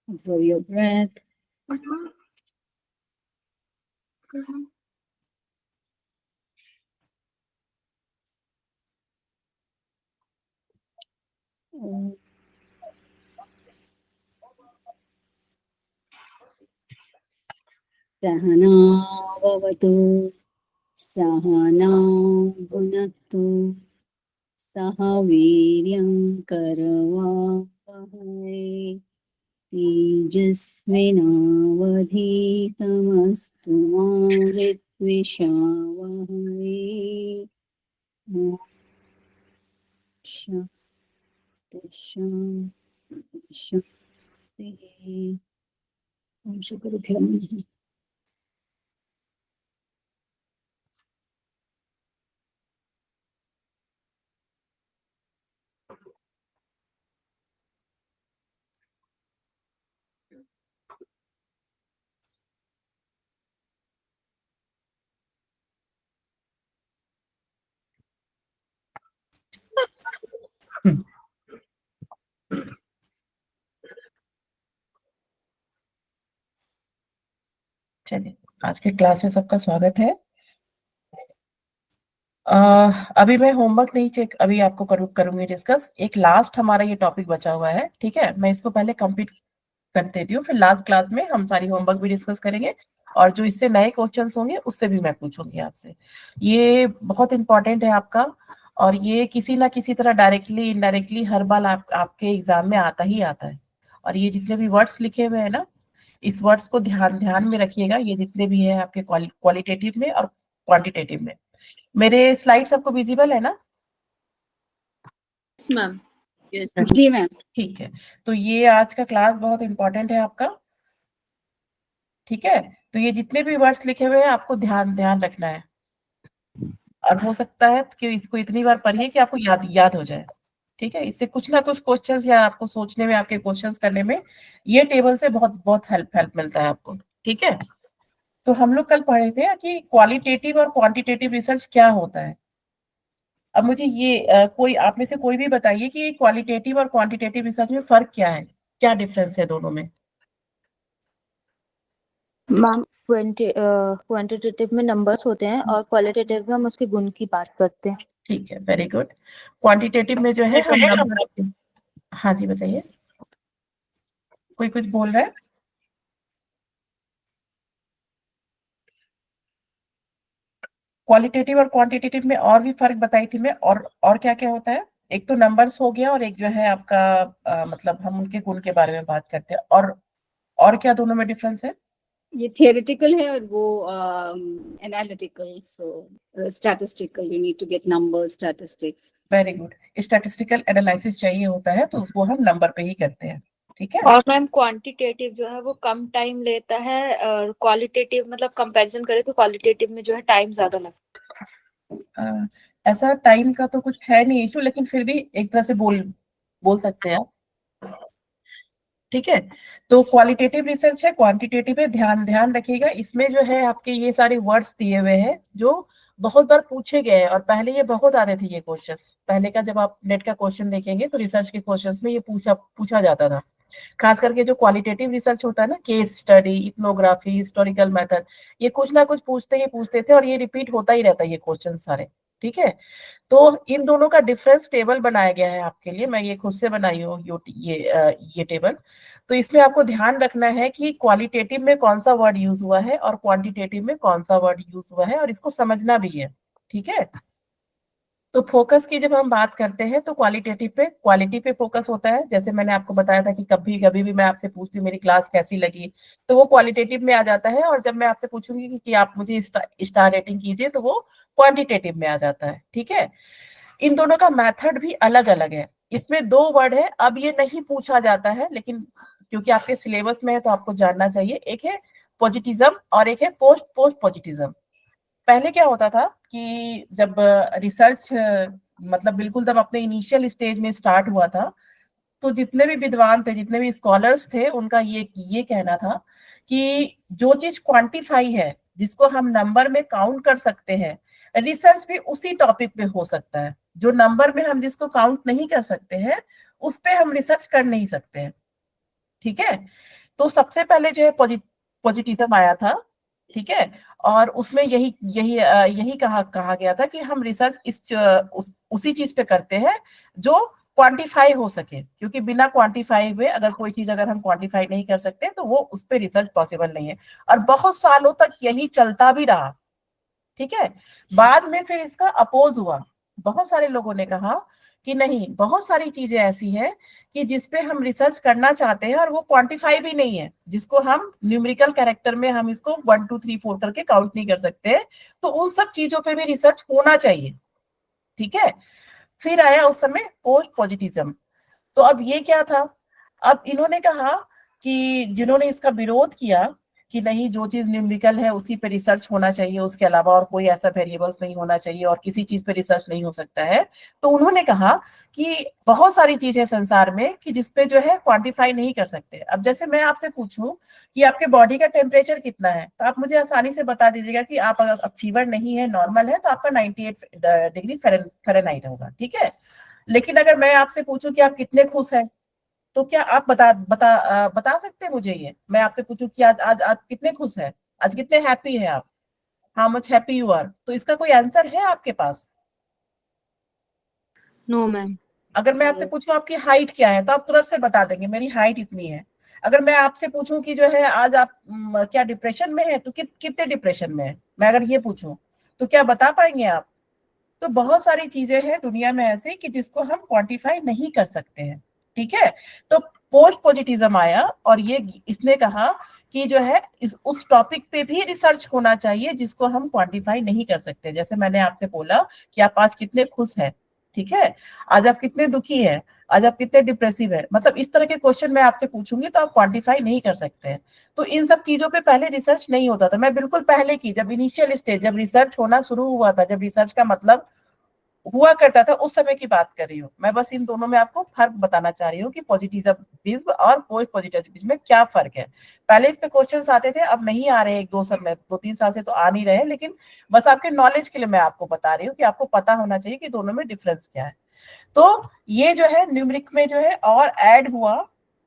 Observe your breath. सहना भवतु सहनौ भुनक्तु सह वीर्यं करवावहै तेजस्विनावधीतमस्तु मा विद्विषावहै। ॐ शान्ति शान्तिः। ॐ शुक्रुभ्यो नमः। चलिए, आज के क्लास में सबका स्वागत है। अभी मैं होमवर्क नहीं चेक अभी आपको करूंगी डिस्कस। एक लास्ट हमारा ये टॉपिक बचा हुआ है, ठीक है। मैं इसको पहले कंप्लीट कर देती हूँ, फिर लास्ट क्लास में हम सारी होमवर्क भी डिस्कस करेंगे और जो इससे नए क्वेश्चंस होंगे उससे भी मैं पूछूंगी आपसे। ये बहुत इंपॉर्टेंट है आपका, और ये किसी ना किसी तरह डायरेक्टली इनडायरेक्टली हर बार आपके एग्जाम में आता ही आता है। और ये जितने भी वर्ड्स लिखे हुए हैं ना, इस वर्ड्स को ध्यान में रखिएगा। ये जितने भी है आपके क्वालिटेटिव में और क्वांटिटेटिव में। मेरे स्लाइड्स आपको विजिबल है ना? Yes, ma'am. Yes, जी मैम। ठीक है, तो ये आज का क्लास बहुत इंपॉर्टेंट है आपका, ठीक है। तो ये जितने भी वर्ड्स लिखे हुए हैं आपको ध्यान रखना है, और हो सकता है कि इसको इतनी बार पढ़िए कि आपको याद हो जाए, ठीक है। इससे कुछ ना कुछ क्वेश्चंस या आपको सोचने में, आपके क्वेश्चंस करने में ये टेबल से बहुत बहुत हेल्प मिलता है आपको, ठीक है। तो हम लोग कल पढ़े थे कि क्वालिटेटिव और क्वांटिटेटिव रिसर्च क्या होता है। अब मुझे ये कोई आप में से कोई भी बताइए कि क्वालिटेटिव और क्वांटिटेटिव रिसर्च में फर्क क्या है, क्या डिफरेंस है दोनों में? मैम क्वांटिटेटिव में नंबर्स होते हैं और क्वालिटेटिव में हम उसके गुण की बात करते हैं। ठीक है, वेरी गुड। क्वांटिटेटिव में जो है हम नंबर, हाँ जी बताइए, कोई कुछ बोल रहा है? क्वालिटेटिव और क्वांटिटेटिव में और भी फर्क बताई थी मैं, और क्या क्या होता है। एक तो नंबर्स हो गया, और एक जो है आपका मतलब हम उनके गुण के बारे में बात करते हैं। और क्या दोनों में डिफरेंस है? ये थियोरेटिकल है और वो analytical, so statistical. You need to get numbers, statistics. Very good. Statistical analysis चाहिए होता है तो उसको हम नंबर पे ही करते हैं, ठीक है। और मैम क्वांटिटेटिव जो है वो कम टाइम लेता है, और क्वालिटेटिव मतलब कंपैरिजन करें तो क्वालिटेटिव में जो है टाइम ज्यादा लगता है। ऐसा टाइम का तो कुछ है नहीं इशू, लेकिन फिर भी एक तरह से बोल सकते हैं, ठीक है। तो क्वालिटेटिव रिसर्च है, क्वांटिटेटिव है। ध्यान रखिएगा, इसमें जो है आपके ये सारे वर्ड्स दिए हुए हैं जो बहुत बार पूछे गए हैं, और पहले ये बहुत आते थे ये क्वेश्चंस। पहले का जब आप नेट का क्वेश्चन देखेंगे तो रिसर्च के क्वेश्चंस में ये पूछा जाता था। खास करके जो क्वालिटेटिव रिसर्च होता है ना, case study, ethnography, historical method, ये कुछ ना कुछ पूछते थे, और ये रिपीट होता ही रहता है ये क्वेश्चन सारे, ठीक है। तो इन दोनों का डिफरेंस टेबल बनाया गया है आपके लिए, मैं ये खुद से बनाई हूँ ये टेबल। तो इसमें आपको ध्यान रखना है कि क्वालिटेटिव में कौन सा वर्ड यूज हुआ है और क्वांटिटेटिव में कौन सा वर्ड यूज हुआ है, और इसको समझना भी है, ठीक है। तो फोकस की जब हम बात करते हैं तो क्वालिटेटिव पे, क्वालिटी पे फोकस होता है। जैसे मैंने आपको बताया था कि कभी कभी भी मैं आपसे पूछती हूँ मेरी क्लास कैसी लगी, तो वो क्वालिटेटिव में आ जाता है। और जब मैं आपसे पूछूंगी कि आप मुझे स्टार रेटिंग कीजिए, तो वो क्वांटिटेटिव में आ जाता है, ठीक है। इन दोनों का मेथड भी अलग अलग है। इसमें दो वर्ड है, अब ये नहीं पूछा जाता है, लेकिन क्योंकि आपके सिलेबस में है तो आपको जानना चाहिए। एक है पॉजिटिज्म और एक है पोस्ट पॉजिटिज्म। पहले क्या होता था कि जब रिसर्च मतलब बिल्कुल जब अपने इनिशियल स्टेज में स्टार्ट हुआ था, तो जितने भी विद्वान थे, जितने भी स्कॉलर्स थे, उनका ये कहना था कि जो चीज क्वांटिफाई है, जिसको हम नंबर में काउंट कर सकते हैं, रिसर्च भी उसी टॉपिक पे हो सकता है। जो नंबर में हम जिसको काउंट नहीं कर सकते हैं, उस पे हम रिसर्च कर नहीं सकते हैं, ठीक है। तो सबसे पहले जो है पॉजिटिज्म आया था, ठीक है, और उसमें यही कहा गया था कि हम रिसर्च उसी चीज पे करते हैं जो क्वांटिफाई हो सके, क्योंकि बिना क्वांटिफाई हुए अगर कोई चीज अगर हम क्वांटिफाई नहीं कर सकते तो वो उस पर रिसर्च पॉसिबल नहीं है। और बहुत सालों तक यही चलता भी रहा, ठीक है। बाद में फिर इसका अपोज हुआ, बहुत सारे लोगों ने कहा कि नहीं, बहुत सारी चीजें ऐसी हैं कि जिसपे हम रिसर्च करना चाहते हैं और वो क्वांटिफाई भी नहीं है, जिसको हम न्यूमेरिकल कैरेक्टर में हम इसको 1 2 3 4 करके काउंट नहीं कर सकते, तो उन सब चीजों पे भी रिसर्च होना चाहिए, ठीक है। फिर आया उस समय पोस्ट पॉजिटिज्म। तो अब ये क्या था, अब इन्होंने कहा कि जिन्होंने इसका विरोध किया कि नहीं, जो चीज न्यूमेरिकल है उसी पे रिसर्च होना चाहिए, उसके अलावा और कोई ऐसा वेरिएबल्स नहीं होना चाहिए और किसी चीज पे रिसर्च नहीं हो सकता है, तो उन्होंने कहा कि बहुत सारी चीजें संसार में कि जिसपे जो है क्वांटिफाई नहीं कर सकते। अब जैसे मैं आपसे पूछूं कि आपके बॉडी का टेम्परेचर कितना है, तो आप मुझे आसानी से बता दीजिएगा कि आप अगर फीवर नहीं है, नॉर्मल है, तो आपका 98 डिग्री फ़ारेनहाइट होगा, ठीक है। लेकिन अगर मैं आपसे पूछूं कि आप कितने खुश हैं, तो क्या आप बता सकते हैं मुझे? ये मैं आपसे पूछूं कि आज आज आज कितने खुश हैं, आज कितने हैप्पी हैं आप, how much happy you are, तो इसका कोई आंसर है आपके पास? No ma'am. अगर मैं आपसे पूछूं आपकी हाइट क्या है, तो आप तुरंत से बता देंगे मेरी हाइट इतनी है। अगर मैं आपसे पूछूं कि जो है आज आप क्या डिप्रेशन में है, तो कितने डिप्रेशन में है, मैं अगर ये पूछूं तो क्या बता पाएंगे आप? तो बहुत सारी चीजें हैं दुनिया में ऐसे कि जिसको हम क्वांटिफाई नहीं कर सकते हैं, ठीक है। तो पोस्ट पॉजिटिज्म आया और ये इसने कहा कि जो है उस टॉपिक पे भी रिसर्च होना चाहिए जिसको हम क्वांटिफाई नहीं कर सकते। जैसे मैंने आपसे बोला कि आप आज कितने खुश हैं, ठीक है, आज आप कितने दुखी हैं, आज आप कितने डिप्रेसिव है, मतलब इस तरह के क्वेश्चन मैं आपसे पूछूंगी तो आप क्वांटिफाई नहीं कर सकते हैं। तो इन सब चीजों पे पहले रिसर्च नहीं होता था। मैं बिल्कुल पहले की जब इनिशियल स्टेज, जब रिसर्च होना शुरू हुआ था, जब रिसर्च का मतलब हुआ करता था, उस समय की बात कर रही हूँ मैं। बस इन दोनों में आपको फर्क बताना चाह रही हूँ कि पॉजिटिविज्म और पोस्ट पॉजिटिविज्म में क्या फर्क है। पहले इस पे क्वेश्चंस आते थे, अब नहीं आ रहे, 2-3 साल से तो आ नहीं रहे, लेकिन बस आपके नॉलेज के लिए मैं आपको बता रही हूँ कि आपको पता होना चाहिए कि दोनों में डिफरेंस क्या है। तो ये जो है न्यूमेरिक में जो है और ऐड हुआ,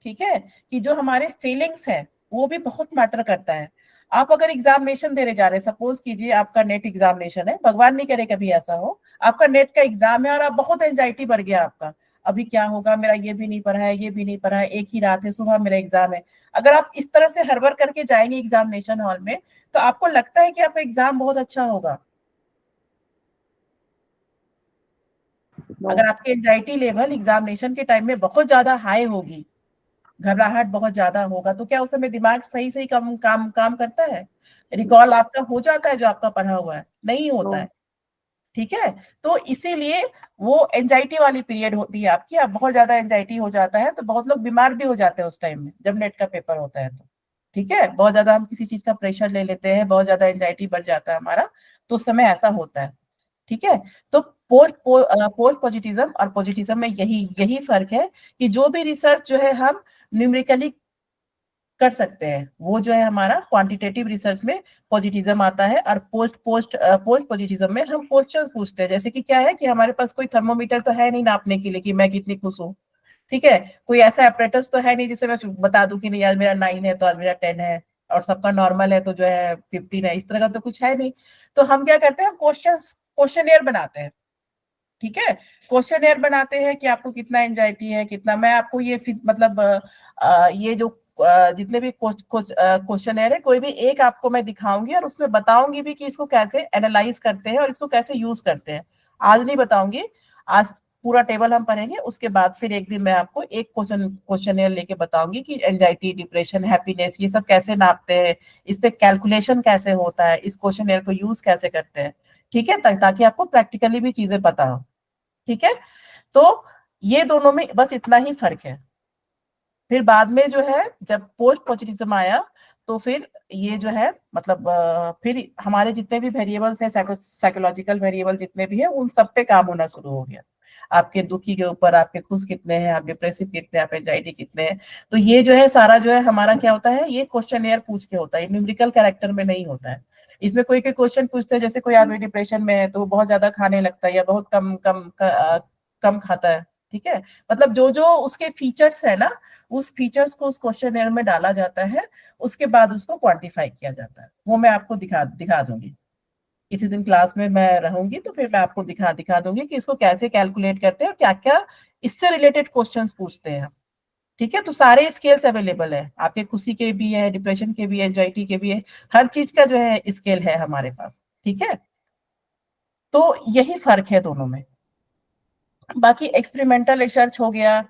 ठीक है, कि जो हमारे फीलिंग्स है वो भी बहुत मैटर करता है। आप अगर एग्जामिनेशन देने जा रहे हैं, सपोज कीजिए आपका नेट एग्जामिनेशन है, भगवान नहीं करे कभी ऐसा हो, आपका नेट का एग्जाम है और आप बहुत एंजाइटी बढ़ गया आपका, अभी क्या होगा, मेरा ये भी नहीं पढ़ा है, ये भी नहीं पढ़ा है, एक ही रात है, सुबह मेरा एग्जाम है। अगर आप इस तरह से हड़बड़ करके जाएंगे एग्जामिनेशन हॉल में, तो आपको लगता है कि आपका एग्जाम बहुत अच्छा होगा? अगर आपकी एंजाइटी लेवल एग्जामिनेशन के टाइम में बहुत ज्यादा हाई होगी, घबराहट बहुत ज्यादा होगा, तो क्या उस समय दिमाग सही सही काम करता है? रिकॉल आपका हो जाता है जो आपका पढ़ा हुआ है? नहीं होता है, ठीक है। तो इसीलिए वो एंजाइटी वाली पीरियड होती है आपकी, आप बहुत ज्यादा एंजाइटी हो जाता है, तो बहुत लोग बीमार भी हो जाते हैं उस टाइम में जब नेट का पेपर होता है, तो ठीक है, बहुत ज्यादा हम किसी चीज का प्रेशर ले लेते हैं, बहुत ज्यादा एंजाइटी बढ़ जाता है हमारा, तो उस समय ऐसा होता है, ठीक है। तो पोस्ट पॉजिटिज्म और पॉजिटिज्म में यही यही फर्क है कि जो भी रिसर्च जो है हम न्यूमेरिकली कर सकते हैं, वो जो है हमारा क्वांटिटेटिव रिसर्च में पॉजिटिज्म आता है। और पोस्ट पॉजिटिज्म में हम क्वेश्चंस पूछते हैं, जैसे कि क्या है कि हमारे पास कोई थर्मोमीटर तो है नहीं नापने के लिए कि मैं कितनी खुश हूँ, ठीक है, कोई ऐसा एपरेटस तो है नहीं जिससे मैं बता दूं कि नहीं आज मेरा 9 है तो आज मेरा 10 है, और सबका नॉर्मल है तो जो है 15 है, इस तरह का तो कुछ है नहीं। तो हम क्या करते हैं, हम क्वेश्चनेयर बनाते हैं, ठीक है। क्वेश्चनेयर बनाते हैं कि आपको कितना एंजाइटी है, कितना, मैं आपको ये मतलब ये जो जितने भी क्वेश्चनेयर है, कोई भी एक आपको मैं दिखाऊंगी और उसमें बताऊंगी भी कि इसको कैसे एनालाइज करते हैं और इसको कैसे यूज करते हैं। आज नहीं बताऊंगी, आज पूरा टेबल हम पढ़ेंगे, उसके बाद फिर एक दिन मैं आपको एक क्वेश्चनेयर लेके बताऊंगी कि एंजाइटी, डिप्रेशन, हैप्पीनेस, ये सब कैसे नापते हैं, इस पे कैलकुलेशन कैसे होता है, इस क्वेश्चनेयर को यूज कैसे करते हैं, ठीक है, ताकि आपको प्रैक्टिकली भी चीजें पता हो, ठीक है। तो ये दोनों में बस इतना ही फर्क है। फिर बाद में जो है जब पोस्ट पॉजिटिज्म आया, तो फिर ये जो है मतलब फिर हमारे जितने भी वेरिएबल्स हैं, साइकोलॉजिकल वेरिएबल जितने भी हैं, उन सब पे काम होना शुरू हो गया। आपके दुखी के ऊपर, आपके खुश कितने हैं, आप डिप्रेसिव कितने हैं, आप एंजाइटी कितने हैं, तो ये जो है सारा जो है हमारा क्या होता है, ये क्वेश्चनेयर पूछ के होता है, न्यूमेरिकल कैरेक्टर में नहीं होता है। इसमें कोई कोई क्वेश्चन पूछते हैं, जैसे कोई आदमी डिप्रेशन में है तो वो बहुत ज्यादा खाने लगता है या बहुत कम खाता है, ठीक है, मतलब जो जो उसके फीचर्स है ना, उस फीचर्स को उस क्वेश्चनेयर में डाला जाता है, उसके बाद उसको क्वांटिफाई किया जाता है। वो मैं आपको दिखा दूंगी किसी दिन क्लास में मैं रहूंगी, तो फिर मैं आपको दिखा दूंगी कि इसको कैसे कैलकुलेट करते हैं और क्या क्या इससे रिलेटेड क्वेश्चंस पूछते हैं। ठीक है, तो सारे स्केल्स अवेलेबल है, आपके खुशी के भी है, डिप्रेशन के भी है, एंजाइटी के भी है, हर चीज का जो है स्केल है हमारे पास। ठीक है, तो यही फर्क है दोनों में। बाकी एक्सपेरिमेंटल रिसर्च हो गया,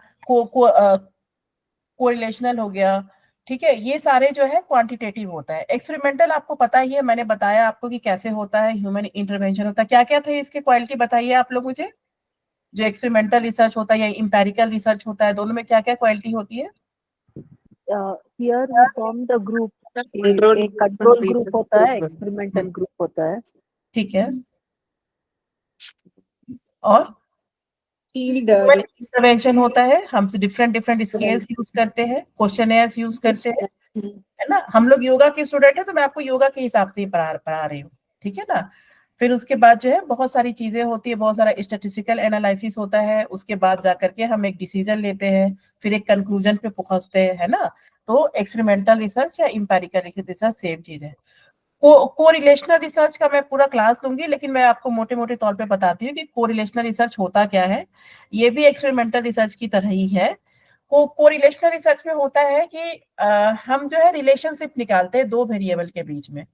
कोरिलेशनल हो गया, ठीक है, ये सारे जो है क्वांटिटेटिव होता है। एक्सपेरिमेंटल आपको पता ही है, मैंने बताया आपको कि कैसे होता है, ह्यूमन इंटरवेंशन होता है। क्या क्या थे इसके क्वालिटी बताइए आप लोग मुझे, जो एक्सपेरिमेंटल रिसर्च होता है या इंपेरिकल रिसर्च होता है, दोनों में क्या क्या क्वालिटी होती है? Here we form the groups. एक कंट्रोल ग्रुप होता है, एक्सपेरिमेंटल ग्रुप होता है। ठीक है, और Field इंटरवेंशन होता है, हम डिफरेंट डिफरेंट स्केल्स यूज करते हैं, क्वेश्चनेयर्स यूज करते हैं, है ना। हम लोग योगा के स्टूडेंट है, तो मैं आपको योगा के हिसाब से ही पढ़ा रही हूँ, ठीक है ना। फिर उसके बाद जो है बहुत सारी चीजें होती है, बहुत सारा स्टैटिस्टिकल एनालिसिस होता है, उसके बाद जाकर के हम एक डिसीजन लेते हैं, फिर एक कंक्लूजन पे पहुंचते हैं, है ना। तो एक्सपेरिमेंटल रिसर्च या इंपेरिकल रिसर्च सेम चीज है। कोरिलेशनल रिसर्च का मैं पूरा क्लास लूंगी, लेकिन मैं आपको मोटे मोटे तौर पे बताती हूँ कि कोरिलेशनल रिसर्च होता क्या है। ये भी एक्सपेरिमेंटल रिसर्च की तरह ही है। कोरिलेशनल रिसर्च में होता है कि हम जो है रिलेशनशिप निकालते हैं दो वेरिएबल के बीच में।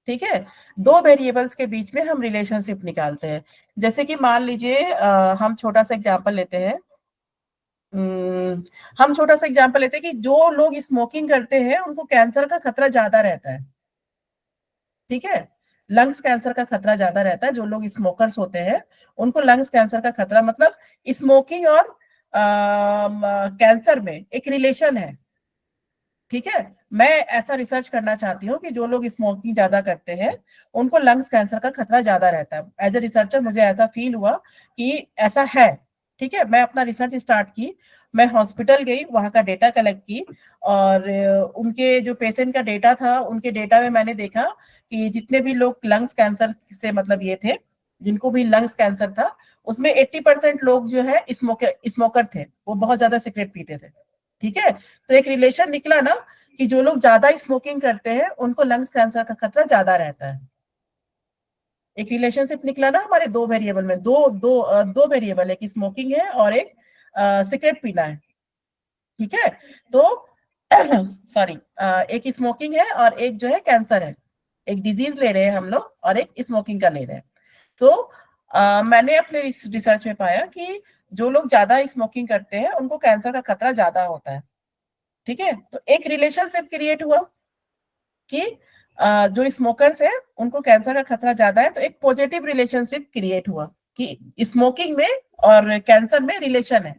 ठीक है, दो वेरिएबल्स के बीच में हम रिलेशनशिप निकालते हैं। जैसे कि मान लीजिए हम छोटा सा एग्जांपल लेते हैं। हम छोटा सा एग्जांपल लेते हैं कि जो लोग स्मोकिंग करते हैं उनको कैंसर का खतरा ज्यादा रहता है। ठीक है, लंग्स कैंसर का खतरा ज्यादा रहता है। जो लोग स्मोकर्स होते हैं उनको लंग्स कैंसर का खतरा, मतलब स्मोकिंग और कैंसर में एक रिलेशन है। ठीक है, मैं ऐसा रिसर्च करना चाहती हूँ कि जो लोग स्मोकिंग ज्यादा करते हैं उनको लंग्स कैंसर का खतरा ज्यादा रहता है। एज ए रिसर्चर मुझे ऐसा फील हुआ कि ऐसा है। ठीक है, मैं अपना रिसर्च स्टार्ट की, मैं हॉस्पिटल गई, वहां का डेटा कलेक्ट की, और उनके जो पेशेंट का डेटा था, उनके डेटा में मैंने देखा कि जितने भी लोग लंग्स कैंसर से मतलब ये थे, जिनको भी लंग्स कैंसर था, उसमें 80% लोग जो है स्मोकर थे, वो बहुत ज्यादा सिगरेट पीते थे। ठीक है, तो एक रिलेशन निकला ना कि जो लोग ज्यादा स्मोकिंग करते हैं उनको लंग्स कैंसर का खतरा ज्यादा रहता है। एक रिलेशनशिप निकला ना हमारे दो वेरिएबल में, दो वेरिएबल है, एक स्मोकिंग है और एक सिगरेट पीना है। ठीक है, तो सॉरी, एक स्मोकिंग है और एक जो है कैंसर है। एक डिजीज ले रहे हैं हम लोग और एक स्मोकिंग का ले रहे हैं। तो मैंने अपने रिसर्च में पाया कि जो लोग ज्यादा स्मोकिंग करते हैं उनको कैंसर का खतरा ज्यादा होता है। ठीक है, तो एक रिलेशनशिप क्रिएट हुआ कि जो स्मोकर्स है उनको कैंसर का खतरा ज्यादा है, तो एक पॉजिटिव रिलेशनशिप क्रिएट हुआ कि स्मोकिंग में और कैंसर में रिलेशन है,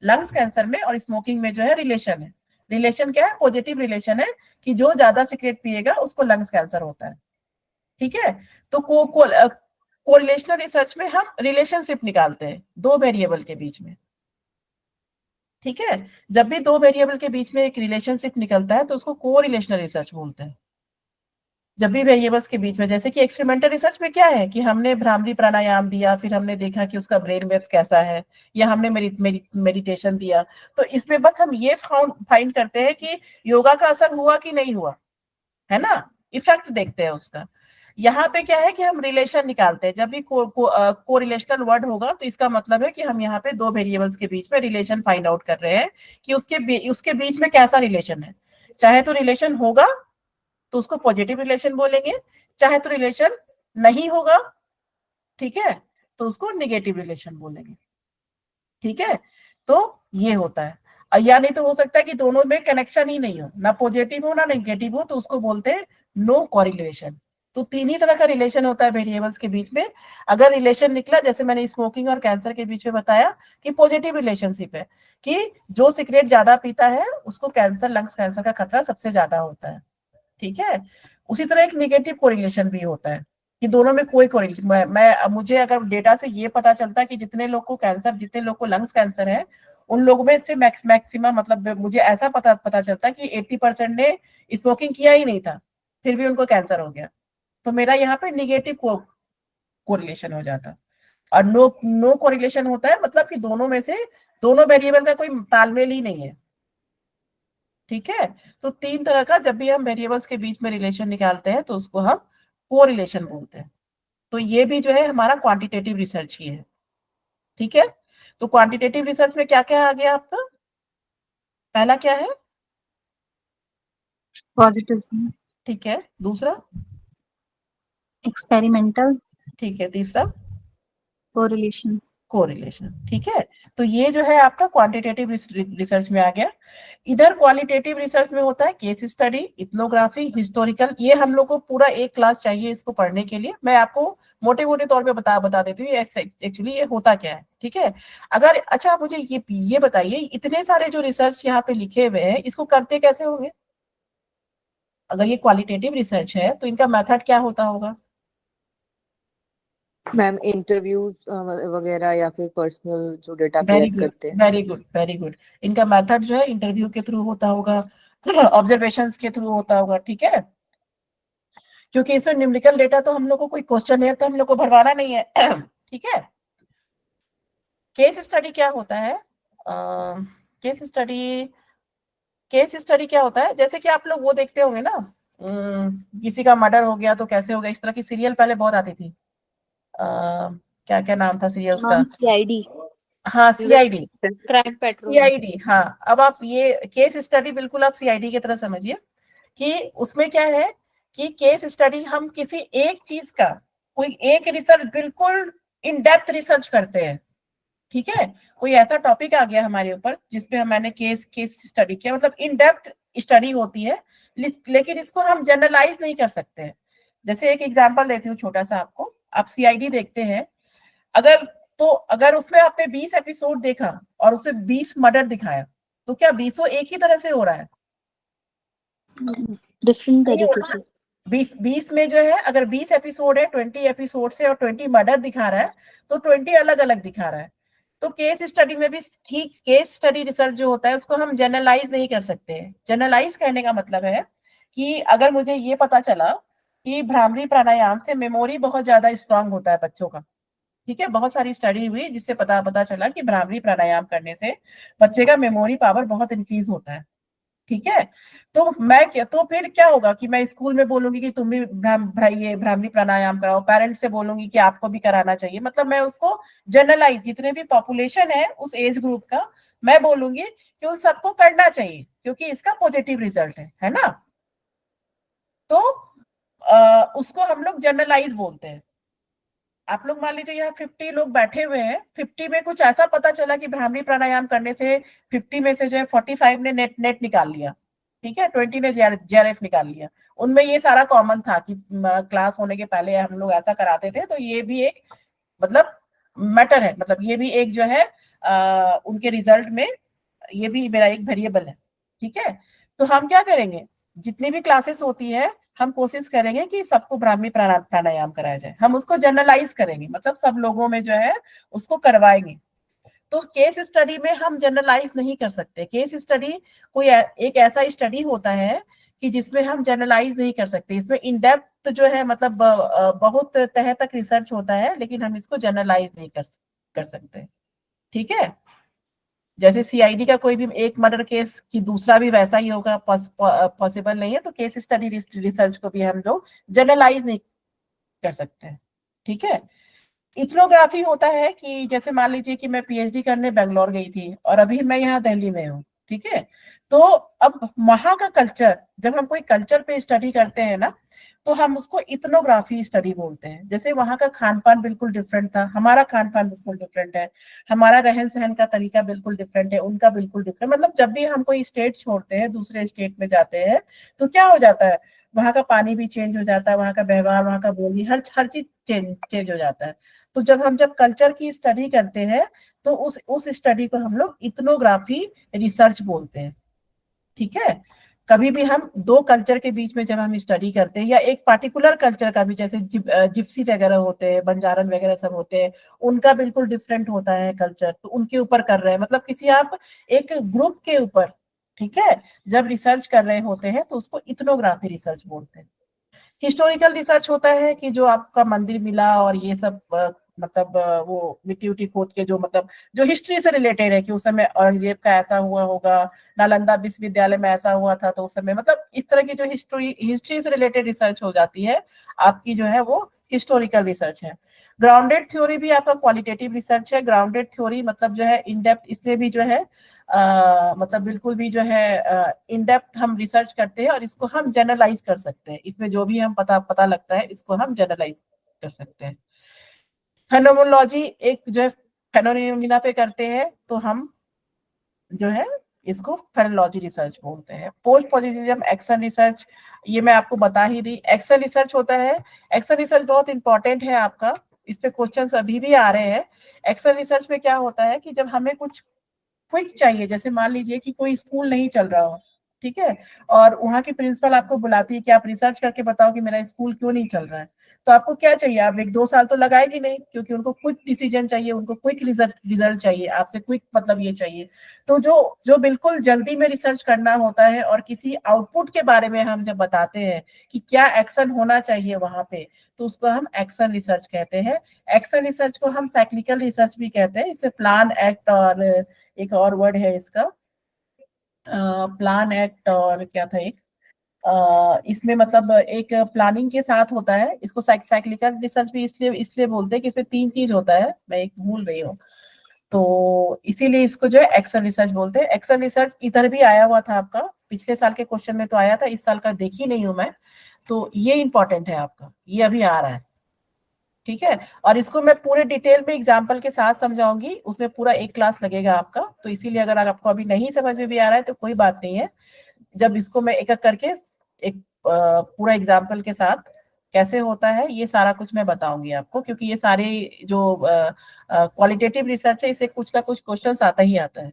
लंग्स कैंसर में और स्मोकिंग में जो है रिलेशन है। रिलेशन क्या है? पॉजिटिव रिलेशन है कि जो ज्यादा सिगरेट पिएगा उसको लंग्स कैंसर होता है। ठीक है, तो कोरिलेशनल रिसर्च में हम रिलेशनशिप निकालते हैं दो वेरिएबल के बीच में। ठीक है, जब भी दो वेरिएबल के बीच में एक रिलेशनशिप निकलता है तो उसको कोरिलेशनल रिसर्च बोलते हैं। जब भी वेरिएबल्स के बीच में, जैसे कि एक्सपेरिमेंटल रिसर्च में क्या है कि हमने भ्रामरी प्राणायाम दिया, फिर हमने देखा कि उसका ब्रेन वेव्स कैसा है, या हमने मेडिटेशन दिया, तो इसमें बस हम ये फाइंड करते हैं कि योगा का असर हुआ कि नहीं हुआ, है ना, इफेक्ट देखते हैं उसका। यहाँ पे क्या है कि हम रिलेशन निकालते हैं। जब भी कोरिलेशनल वर्ड होगा तो इसका मतलब है कि हम यहाँ पे दो वेरिएबल्स के बीच में रिलेशन फाइंड आउट कर रहे हैं कि उसके बीच में कैसा रिलेशन है। चाहे तो रिलेशन होगा तो उसको पॉजिटिव रिलेशन बोलेंगे, चाहे तो रिलेशन नहीं होगा, ठीक है, तो उसको नेगेटिव रिलेशन बोलेंगे। ठीक है, तो ये होता है। या नहीं तो हो सकता है कि दोनों में कनेक्शन ही नहीं हो, ना पॉजिटिव हो ना नेगेटिव हो, तो उसको बोलते हैं नो कोरिलेशन। तो तीन ही तरह का रिलेशन होता है वेरिएबल्स के बीच में। अगर रिलेशन निकला, जैसे मैंने स्मोकिंग और कैंसर के बीच में बताया कि पॉजिटिव रिलेशनशिप है कि जो सिगरेट ज्यादा पीता है उसको कैंसर, लंग्स कैंसर का खतरा सबसे ज्यादा होता है। ठीक है, उसी तरह एक नेगेटिव कोरिलेशन भी होता है कि दोनों में कोई कोरिलेशन, मुझे अगर डेटा से ये पता चलता है कि जितने लोग को कैंसर, जितने लोग को लंग्स कैंसर है, उन लोगों में से मैक्सिमम, मतलब मुझे ऐसा पता चलता कि 80% ने स्मोकिंग किया ही नहीं था फिर भी उनको कैंसर हो गया, तो मेरा यहाँ पे निगेटिव कोरिलेशन हो जाता। और नो नो कोरिलेशन होता है मतलब कि दोनों में से दोनों वेरिएबल का कोई तालमेल ही नहीं है। ठीक है, तो 3 तरह का जब भी हम वेरिएबल्स के बीच में रिलेशन निकालते हैं तो उसको हम कोरिलेशन बोलते हैं। तो ये भी जो है हमारा क्वांटिटेटिव रिसर्च ही है। ठीक है, तो क्वांटिटेटिव रिसर्च में क्या क्या आ गया आपका? पहला क्या है? पॉजिटिव, ठीक है, दूसरा? एक्सपेरिमेंटल, ठीक है, तीसरा? कोरिलेशन। कोरिलेशन। ठीक है, तो ये जो है आपका क्वांटिटेटिव रिसर्च में आ गया। इधर क्वालिटेटिव रिसर्च में होता है केस स्टडी, इथनोग्राफी, हिस्टोरिकल। ये हम लोग को पूरा एक क्लास चाहिए इसको पढ़ने के लिए। मैं आपको मोटे मोटे तौर पे बता देती हूँ एक्चुअली ये होता क्या है। ठीक है, अगर अच्छा आप मुझे ये बताइए, इतने सारे जो रिसर्च यहाँ पे लिखे हुए हैं इसको करते कैसे होंगे? अगर ये क्वालिटेटिव रिसर्च है तो इनका मेथड क्या होता होगा? मैम इंटरव्यूज वगैरह या फिर पर्सनल जो डेटा वेरी कलेक्ट गुड, करते हैं। Very good, very good. इनका मेथड जो है इंटरव्यू के थ्रू होता होगा, ऑब्जर्वेशंस के थ्रू होता होगा। ठीक है, क्योंकि इसमें न्यूमेरिकल डेटा तो हम लोग को कोई क्वेश्चन है तो हम लोग को भरवाना नहीं है। ठीक है, केस स्टडी क्या होता है? केस स्टडी क्या होता है, जैसे कि आप लोग वो देखते होंगे ना, किसी का मर्डर हो गया तो कैसे हो गया, इस तरह की सीरियल पहले बहुत आती थी। क्या क्या नाम था सीरियल्स का? CID, हाँ, सीआईडी, क्राइम पेट्रोल। सीआईडी। हाँ, अब आप ये केस स्टडी बिल्कुल आप सीआईडी की तरह समझिए कि उसमें क्या है कि केस स्टडी हम किसी एक चीज का कोई एक रिसर्च बिल्कुल इन डेप्थ रिसर्च करते हैं। ठीक है, कोई ऐसा टॉपिक आ गया हमारे ऊपर जिसपे मैंने केस स्टडी किया, मतलब इन डेप्थ स्टडी होती है, लेकिन इसको हम जनरलाइज नहीं कर सकते हैं। जैसे एक एग्जांपल देती हूँ छोटा सा आपको। आप सीआईडी देखते हैं, अगर उसमें आपने 20 एपिसोड देखा और उसमें 20 मर्डर दिखाया तो क्या 20 एक ही तरह से हो रहा है? डिफरेंट नहीं हो तरीके रहा। से। 20 में जो है अगर 20 एपिसोड है, 20 एपिसोड से और 20 मर्डर दिखा रहा है तो 20 अलग अलग दिखा रहा है। तो केस स्टडी में भी ठीक, केस स्टडी रिसर्च जो होता है उसको हम जनरलाइज नहीं कर सकते। जनरलाइज कहने का मतलब है कि अगर मुझे ये पता चला कि भ्रामरी प्राणायाम से मेमोरी बहुत ज्यादा स्ट्रांग होता है बच्चों का। ठीक है, बहुत सारी स्टडी हुई जिससे पता चला कि भ्रामरी प्राणायाम करने से बच्चे का मेमोरी पावर बहुत इंक्रीज होता है। ठीक है, तो फिर क्या होगा कि मैं स्कूल में बोलूंगी कि तुम भी ये भ्रामरी प्राणायाम कराओ, पेरेंट्स से बोलूंगी कि आपको भी कराना चाहिए। मतलब मैं उसको जनरलाइज, जितने भी पॉपुलेशन है उस एज ग्रुप का, मैं बोलूंगी कि उन सबको करना चाहिए क्योंकि इसका पॉजिटिव रिजल्ट है ना। तो उसको हम लोग जनरलाइज बोलते हैं। आप लोग मान लीजिए यहाँ 50 लोग बैठे हुए हैं, 50 में कुछ ऐसा पता चला कि भ्रामरी प्राणायाम करने से 50 में से जो है 45 ने नेट निकाल लिया। ठीक है, 20 ने जेआरएफ निकाल लिया। उनमें ये सारा कॉमन था कि क्लास होने के पहले हम लोग ऐसा कराते थे, तो ये भी एक मतलब मैटर है, मतलब ये भी एक जो है उनके रिजल्ट में ये भी मेरा एक वेरिएबल है। ठीक है, तो हम क्या करेंगे, जितनी भी क्लासेस होती है हम कोशिश करेंगे कि सबको ब्राह्मी प्राणायाम कराया जाए। हम उसको जनरलाइज करेंगे, मतलब सब लोगों में जो है उसको करवाएंगे। तो केस स्टडी में हम जनरलाइज नहीं कर सकते। केस स्टडी कोई एक ऐसा स्टडी होता है कि जिसमें हम जनरलाइज नहीं कर सकते। इसमें इन डेप्थ जो है मतलब बहुत तह तक रिसर्च होता है, लेकिन हम इसको जनरलाइज नहीं कर सकते। ठीक है, जैसे सीआईडी का कोई भी एक मर्डर केस की दूसरा भी वैसा ही होगा, पॉसिबल नहीं है। तो केस स्टडी रिसर्च को भी हम लोग जनरलाइज नहीं कर सकते हैं। ठीक है, इथनोग्राफी होता है कि जैसे मान लीजिए कि मैं पीएचडी करने बेंगलोर गई थी और अभी मैं यहाँ दिल्ली में हूँ। ठीक है, तो अब वहां का कल्चर, जब हम कोई कल्चर पे स्टडी करते हैं ना तो हम उसको इथनोग्राफी स्टडी बोलते हैं। जैसे वहां का खान पान बिल्कुल डिफरेंट था, हमारा खान पान बिल्कुल डिफरेंट है, हमारा रहन सहन का तरीका बिल्कुल डिफरेंट है, उनका बिल्कुल डिफरेंट। मतलब जब भी हम कोई स्टेट छोड़ते हैं दूसरे स्टेट में जाते हैं तो क्या हो जाता है, वहां का पानी भी चेंज हो जाता है, वहां का व्यवहार, वहां का बोली, हर चीज चेंज हो जाता है। तो जब कल्चर की स्टडी करते हैं तो उस स्टडी को हम लोग इथनोग्राफी रिसर्च बोलते हैं। ठीक है, कभी भी हम दो कल्चर के बीच में जब हम स्टडी करते हैं या एक पार्टिकुलर कल्चर का भी, जैसे जिप्सी वगैरह होते हैं, बंजारन वगैरह सब होते हैं, उनका बिल्कुल डिफरेंट होता है कल्चर, तो उनके ऊपर कर रहे हैं, मतलब किसी आप एक ग्रुप के ऊपर, ठीक है, जब रिसर्च कर रहे होते हैं तो उसको इथनोग्राफी रिसर्च बोलते हैं। हिस्टोरिकल रिसर्च होता है कि जो आपका मंदिर मिला और ये सब मतलब वो मिट्टी उट्टी खोद के जो मतलब जो हिस्ट्री से रिलेटेड है कि उस समय औरंगजेब का ऐसा हुआ होगा, नालंदा विश्वविद्यालय में ऐसा हुआ था, तो उस समय मतलब इस तरह की जो हिस्ट्री से रिलेटेड रिसर्च हो जाती है आपकी, जो है वो हिस्टोरिकल रिसर्च है। ग्राउंडेड थ्योरी भी आपका क्वालिटेटिव रिसर्च है। ग्राउंडेड थ्योरी मतलब जो है इन डेप्थ, इसमें भी जो है मतलब बिल्कुल भी जो है इन डेप्थ हम रिसर्च करते हैं और इसको हम जनरलाइज कर सकते हैं। इसमें जो भी हम पता लगता है इसको हम जनरलाइज कर सकते हैं। फेनोमेनोलॉजी एक जो है फेनोमेना पे करते हैं तो हम जो है इसको फेनोलॉजी रिसर्च बोलते हैं। पोस्ट पॉजिटिविज्म एक्शन रिसर्च, ये मैं आपको बता ही दी। एक्शन रिसर्च होता है, एक्शन रिसर्च बहुत इंपॉर्टेंट है आपका, इस पे क्वेश्चंस अभी भी आ रहे हैं। एक्शन रिसर्च में क्या होता है कि जब हमें कुछ क्विक चाहिए, जैसे मान लीजिए कि कोई स्कूल नहीं चल रहा हो, ठीक है, और वहां की प्रिंसिपल आपको बुलाती है कि आप रिसर्च करके बताओ कि मेरा स्कूल क्यों नहीं चल रहा है, तो आपको क्या चाहिए? आप 1-2 साल तो लगाएगी नहीं, क्योंकि उनको क्विक डिसीजन चाहिए, उनको क्विक रिजल्ट चाहिए आपसे, क्विक मतलब ये चाहिए। तो जो जो बिल्कुल जल्दी में रिसर्च करना होता है और किसी आउटपुट के बारे में हम जब बताते हैं कि क्या एक्शन होना चाहिए वहां पे, तो उसको हम एक्शन रिसर्च कहते हैं। एक्शन रिसर्च को हम साइक्लिकल रिसर्च भी कहते हैं। इसे प्लान, एक्ट और एक और वर्ड है इसका, प्लान, एक्ट और क्या था एक, इसमें मतलब एक प्लानिंग के साथ होता है। इसको साइक्लिकल रिसर्च भी इसलिए इसलिए बोलते हैं कि इसमें 3 चीज होता है, मैं एक भूल रही हूँ, तो इसीलिए इसको जो है एक्शन रिसर्च बोलते हैं। एक्शन रिसर्च इधर भी आया हुआ था आपका, पिछले साल के क्वेश्चन में तो आया था, इस साल का देखी नहीं हूं मैं, तो ये इंपॉर्टेंट है आपका, ये अभी आ रहा है, ठीक है। और इसको मैं पूरे डिटेल में एग्जाम्पल के साथ समझाऊंगी, उसमें पूरा 1 क्लास लगेगा आपका, तो इसीलिए अगर आपको अभी नहीं समझ में भी आ रहा है तो कोई बात नहीं है, जब इसको मैं एक एक करके एक पूरा एग्जाम्पल के साथ कैसे होता है ये सारा कुछ मैं बताऊंगी आपको, क्योंकि ये सारे जो क्वालिटेटिव रिसर्च है इसे कुछ ना कुछ क्वेश्चन आता ही आता है।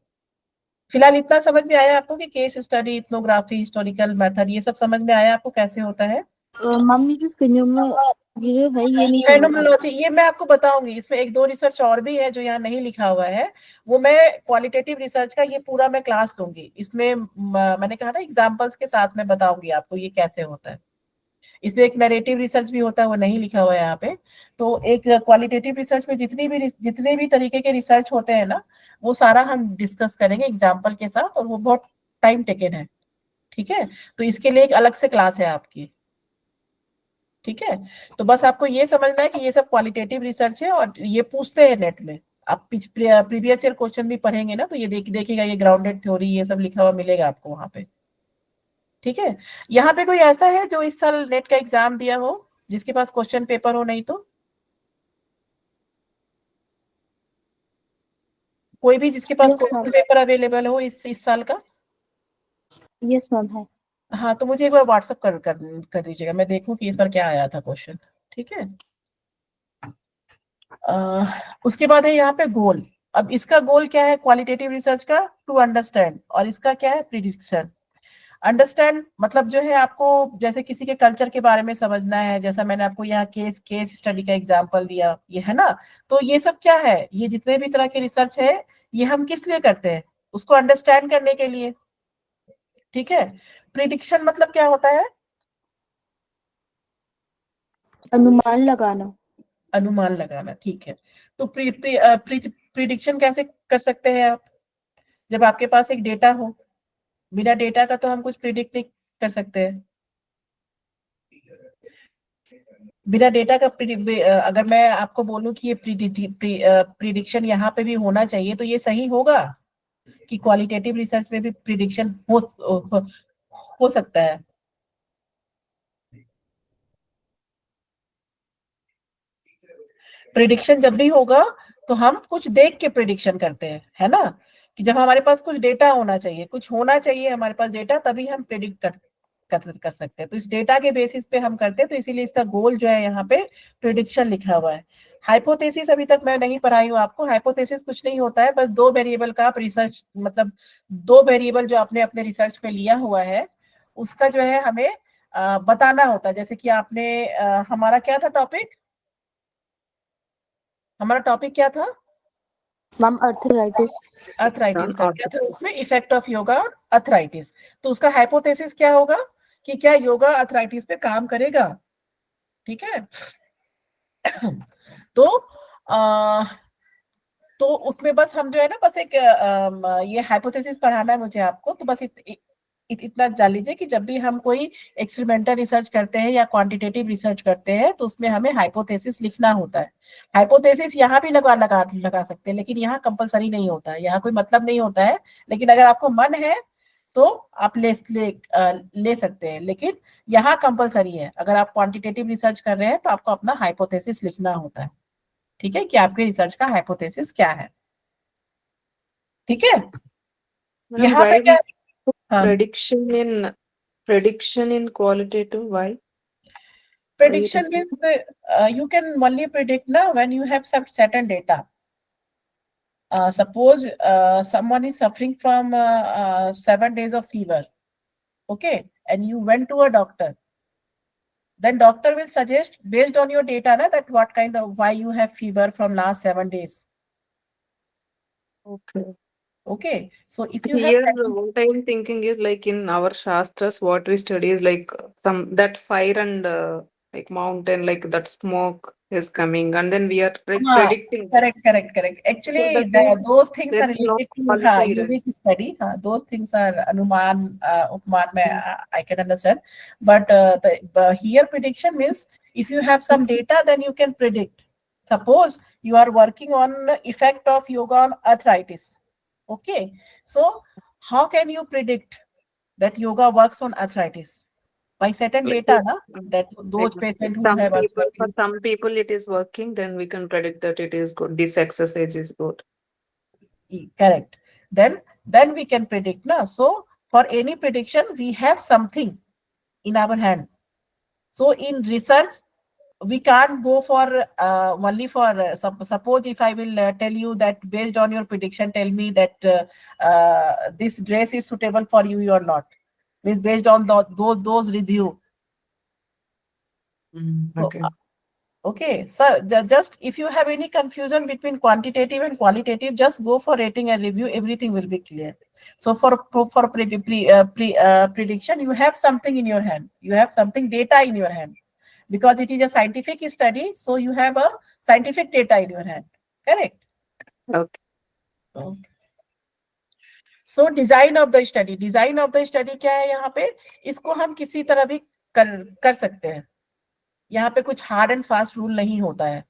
फिलहाल इतना समझ में आया आपको कि case study, ethnography, historical method, ये सब समझ में आया आपको कैसे होता है? मैम ये जो फिनोमेना ये जो है ये नहीं समझ में फेनोमेनोलॉजी ये मैं आपको बताऊंगी, इसमें 1-2 रिसर्च और भी है जो यहाँ नहीं लिखा हुआ है, वो मैं क्वालिटेटिव रिसर्च का ये पूरा मैं क्लास लूंगी, इसमें मैंने कहा ना एग्जांपल्स के साथ मैं बताऊंगी आपको ये कैसे होता है। इसमें एक नैरेटिव रिसर्च भी होता है, वो नहीं लिखा हुआ है यहाँ पे। तो एक क्वालिटेटिव रिसर्च में जितने भी तरीके के रिसर्च होते हैं ना, वो सारा हम डिस्कस करेंगे एग्जाम्पल के साथ, और वो बहुत टाइम टेकन है, ठीक है। तो इसके लिए एक अलग से क्लास है आपकी, ठीक है। तो बस आपको ये समझना है कि ये सब क्वालिटेटिव रिसर्च है और ये पूछते हैं नेट में। आप प्रीवियस ईयर क्वेश्चन भी पढ़ेंगे ना, तो ये देखिएगा, ये ग्राउंडेड थ्योरी ये सब लिखा हुआ मिलेगा आपको वहां पे, ठीक है। यहाँ पे कोई ऐसा है जो इस साल नेट का एग्जाम दिया हो, जिसके पास क्वेश्चन पेपर हो? नहीं तो कोई भी जिसके पास Yes, question ma'am. Paper available हो इस साल का? यस मैम है। हाँ, तो मुझे एक बार व्हाट्सअप कर दीजिएगा, मैं देखूं कि इस बार क्या आया था क्वेश्चन, ठीक है। उसके बाद है यहाँ पे गोल। अब इसका गोल क्या है क्वालिटेटिव रिसर्च का? To understand. और इसका क्या है? प्रिडिक्शन। अंडरस्टैंड मतलब जो है आपको जैसे किसी के कल्चर के बारे में समझना है, जैसा मैंने आपको यहाँ केस स्टडी का एग्जांपल दिया, ये है ना। तो ये सब क्या है, ये जितने भी तरह के रिसर्च है ये हम किस लिए करते हैं? उसको अंडरस्टैंड करने के लिए, ठीक है। प्रिडिक्शन मतलब क्या होता है? अनुमान लगाना। अनुमान लगाना, ठीक है। तो प्रिडिक्शन कैसे कर सकते हैं आप? जब आपके पास एक डेटा हो, बिना डेटा का तो हम कुछ प्रिडिक्ट नहीं कर सकते हैं। बिना डेटा का अगर मैं आपको बोलूं कि ये प्रिडिक्शन यहाँ पे भी होना चाहिए, तो ये सही होगा कि क्वालिटेटिव रिसर्च में भी प्रिडिक्शन हो सकता है? प्रिडिक्शन जब भी होगा तो हम कुछ देख के प्रिडिक्शन करते हैं, है ना, कि जब हमारे पास कुछ डेटा होना चाहिए, कुछ होना चाहिए हमारे पास डेटा, तभी हम प्रिडिक्ट कर सकते हैं। तो इस डेटा के बेसिस पे हम करते हैं, तो इसीलिए इसका गोल जो है यहाँ पे प्रिडिक्शन लिखा हुआ है। हाइपोथेसिस अभी तक मैं नहीं पढ़ाई हूँ आपको। हाइपोथेसिस कुछ नहीं होता है, बस 2 वेरिएबल का आप रिसर्च, मतलब 2 वेरिएबल जो आपने अपने रिसर्च में लिया हुआ है उसका जो है हमें बताना होता है। जैसे कि आपने हमारा क्या था टॉपिक, हमारा टॉपिक क्या था? Ma'am arthritis. अर्थराइटिस का क्या था उसमें? इफेक्ट ऑफ योगा और अर्थराइटिस। तो उसका हाइपोथेसिस क्या होगा कि क्या योगा अर्थराइटिस पे काम करेगा, ठीक है। तो तो उसमें बस हम जो है ना, बस एक ये हाइपोथेसिस पढ़ाना है मुझे आपको, तो बस इतना जान लीजिए कि जब भी हम कोई एक्सपेरिमेंटल रिसर्च करते हैं या क्वांटिटेटिव रिसर्च करते हैं तो उसमें हमें हाइपोथेसिस लिखना होता है। हाइपोथेसिस यहाँ भी लगा सकते हैं, लेकिन यहाँ कंपलसरी नहीं होता है, यहाँ कोई मतलब नहीं होता है, लेकिन अगर आपको मन है तो आप ले सकते हैं, लेकिन यहाँ कंपलसरी है। अगर आप क्वांटिटेटिव रिसर्च कर रहे हैं तो आपको अपना हाइपोथेसिस लिखना होता है, ठीक है, कि आपके रिसर्च का हाइपोथेसिस क्या है, ठीक है। Madam, यहाँ पे why क्या, we put हाँ, prediction in qualitative? Why? prediction means you can only predict now when you have some certain data. Suppose someone is suffering from 7 days of fever, okay, and you went to a doctor, then doctor will suggest based on your data na, that what kind of, why you have fever from last 7 days. Okay, so if you have Here, certain, what I am thinking is like in our Shastras, what we study is like some that fire and like mountain, like that smoke is coming, and then we are like predicting. correct. Actually, So that means those things there are is no related to quality error. Yogic study. Those things are Anuman, Upman, I can understand. But here prediction means if you have some data, then you can predict. Suppose you are working on the effect of yoga on arthritis. Okay, so how can you predict that yoga works on arthritis? By certain Like data, na, that those like patients who some have people, for arthritis. some people it is working, then we can predict that it is good. This exercise is good. Correct. Then we can predict now. So for any prediction, we have something in our hand. So in research, we can't go for only for suppose if I will tell you that based on your prediction, tell me that this dress is suitable for you or not. Means based on those review. So Okay. okay, so just if you have any confusion between quantitative and qualitative, just go for rating and review. Everything will be clear. So for prediction, you have something in your hand. You have something data in your hand because it is a scientific study. So you have a scientific data in your hand. Correct. Okay. Okay. So design of the study. Design of the study क्या है यहाँ पे? इसको हम किसी तरह भी कर सकते हैं. यहाँ पे कुछ हार्ड एंड फास्ट रूल नहीं होता है.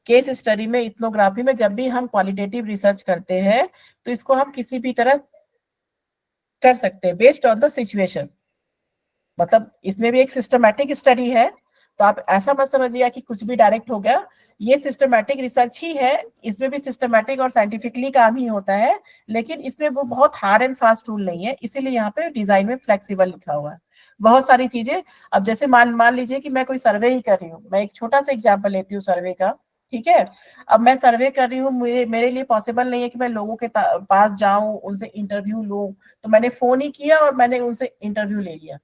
केस स्टडी में, इथनोग्राफी में जब भी हम क्वालिटेटिव रिसर्च करते हैं तो इसको हम किसी भी तरह कर सकते हैं बेस्ड ऑन द सिचुएशन. मतलब इसमें भी एक सिस्टमैटिक स्टडी है, तो आप ऐसा मत समझिएगा कि कुछ भी डायरेक्ट हो गया. ये सिस्टमैटिक रिसर्च ही है, इसमें भी सिस्टमैटिक और साइंटिफिकली काम ही होता है, लेकिन इसमें वो बहुत हार्ड एंड फास्ट रूल नहीं है, इसीलिए यहाँ पे डिजाइन में फ्लेक्सिबल लिखा हुआ है. बहुत सारी चीजें, अब जैसे मान लीजिए कि मैं कोई सर्वे ही कर रही हूँ, मैं एक छोटा सा एग्जाम्पल लेती हूँ सर्वे का, ठीक है. अब मैं सर्वे कर रही हूँ, मेरे लिए पॉसिबल नहीं है कि मैं लोगों के पास जाऊं, उनसे इंटरव्यू लूं, तो मैंने फोन ही किया और मैंने उनसे इंटरव्यू ले लिया,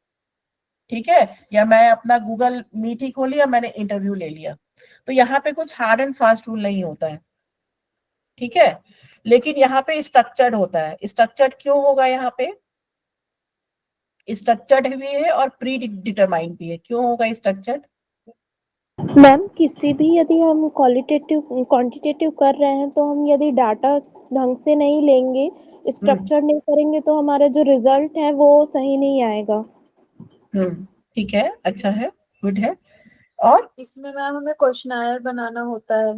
ठीक है, या मैं अपना गूगल मीट ही खोली या मैंने इंटरव्यू ले लिया. तो यहाँ पे कुछ हार्ड एंड फास्ट रूल नहीं होता है, ठीक है, लेकिन यहाँ पे स्ट्रक्चर्ड होता है. स्ट्रक्चर्ड क्यों होगा? यहाँ पे स्ट्रक्चर्ड भी है और प्री डिटरमाइंड भी है. क्यों होगा स्ट्रक्चर्ड? मैम किसी भी यदि हम क्वालिटेटिव क्वांटिटेटिव कर रहे हैं तो हम यदि डाटा ढंग से नहीं लेंगे, स्ट्रक्चर नहीं करेंगे तो हमारा जो रिजल्ट है वो सही नहीं आएगा. ठीक है, अच्छा है, गुड है. और इसमें मैम हमें क्वेश्चनायर बनाना होता है,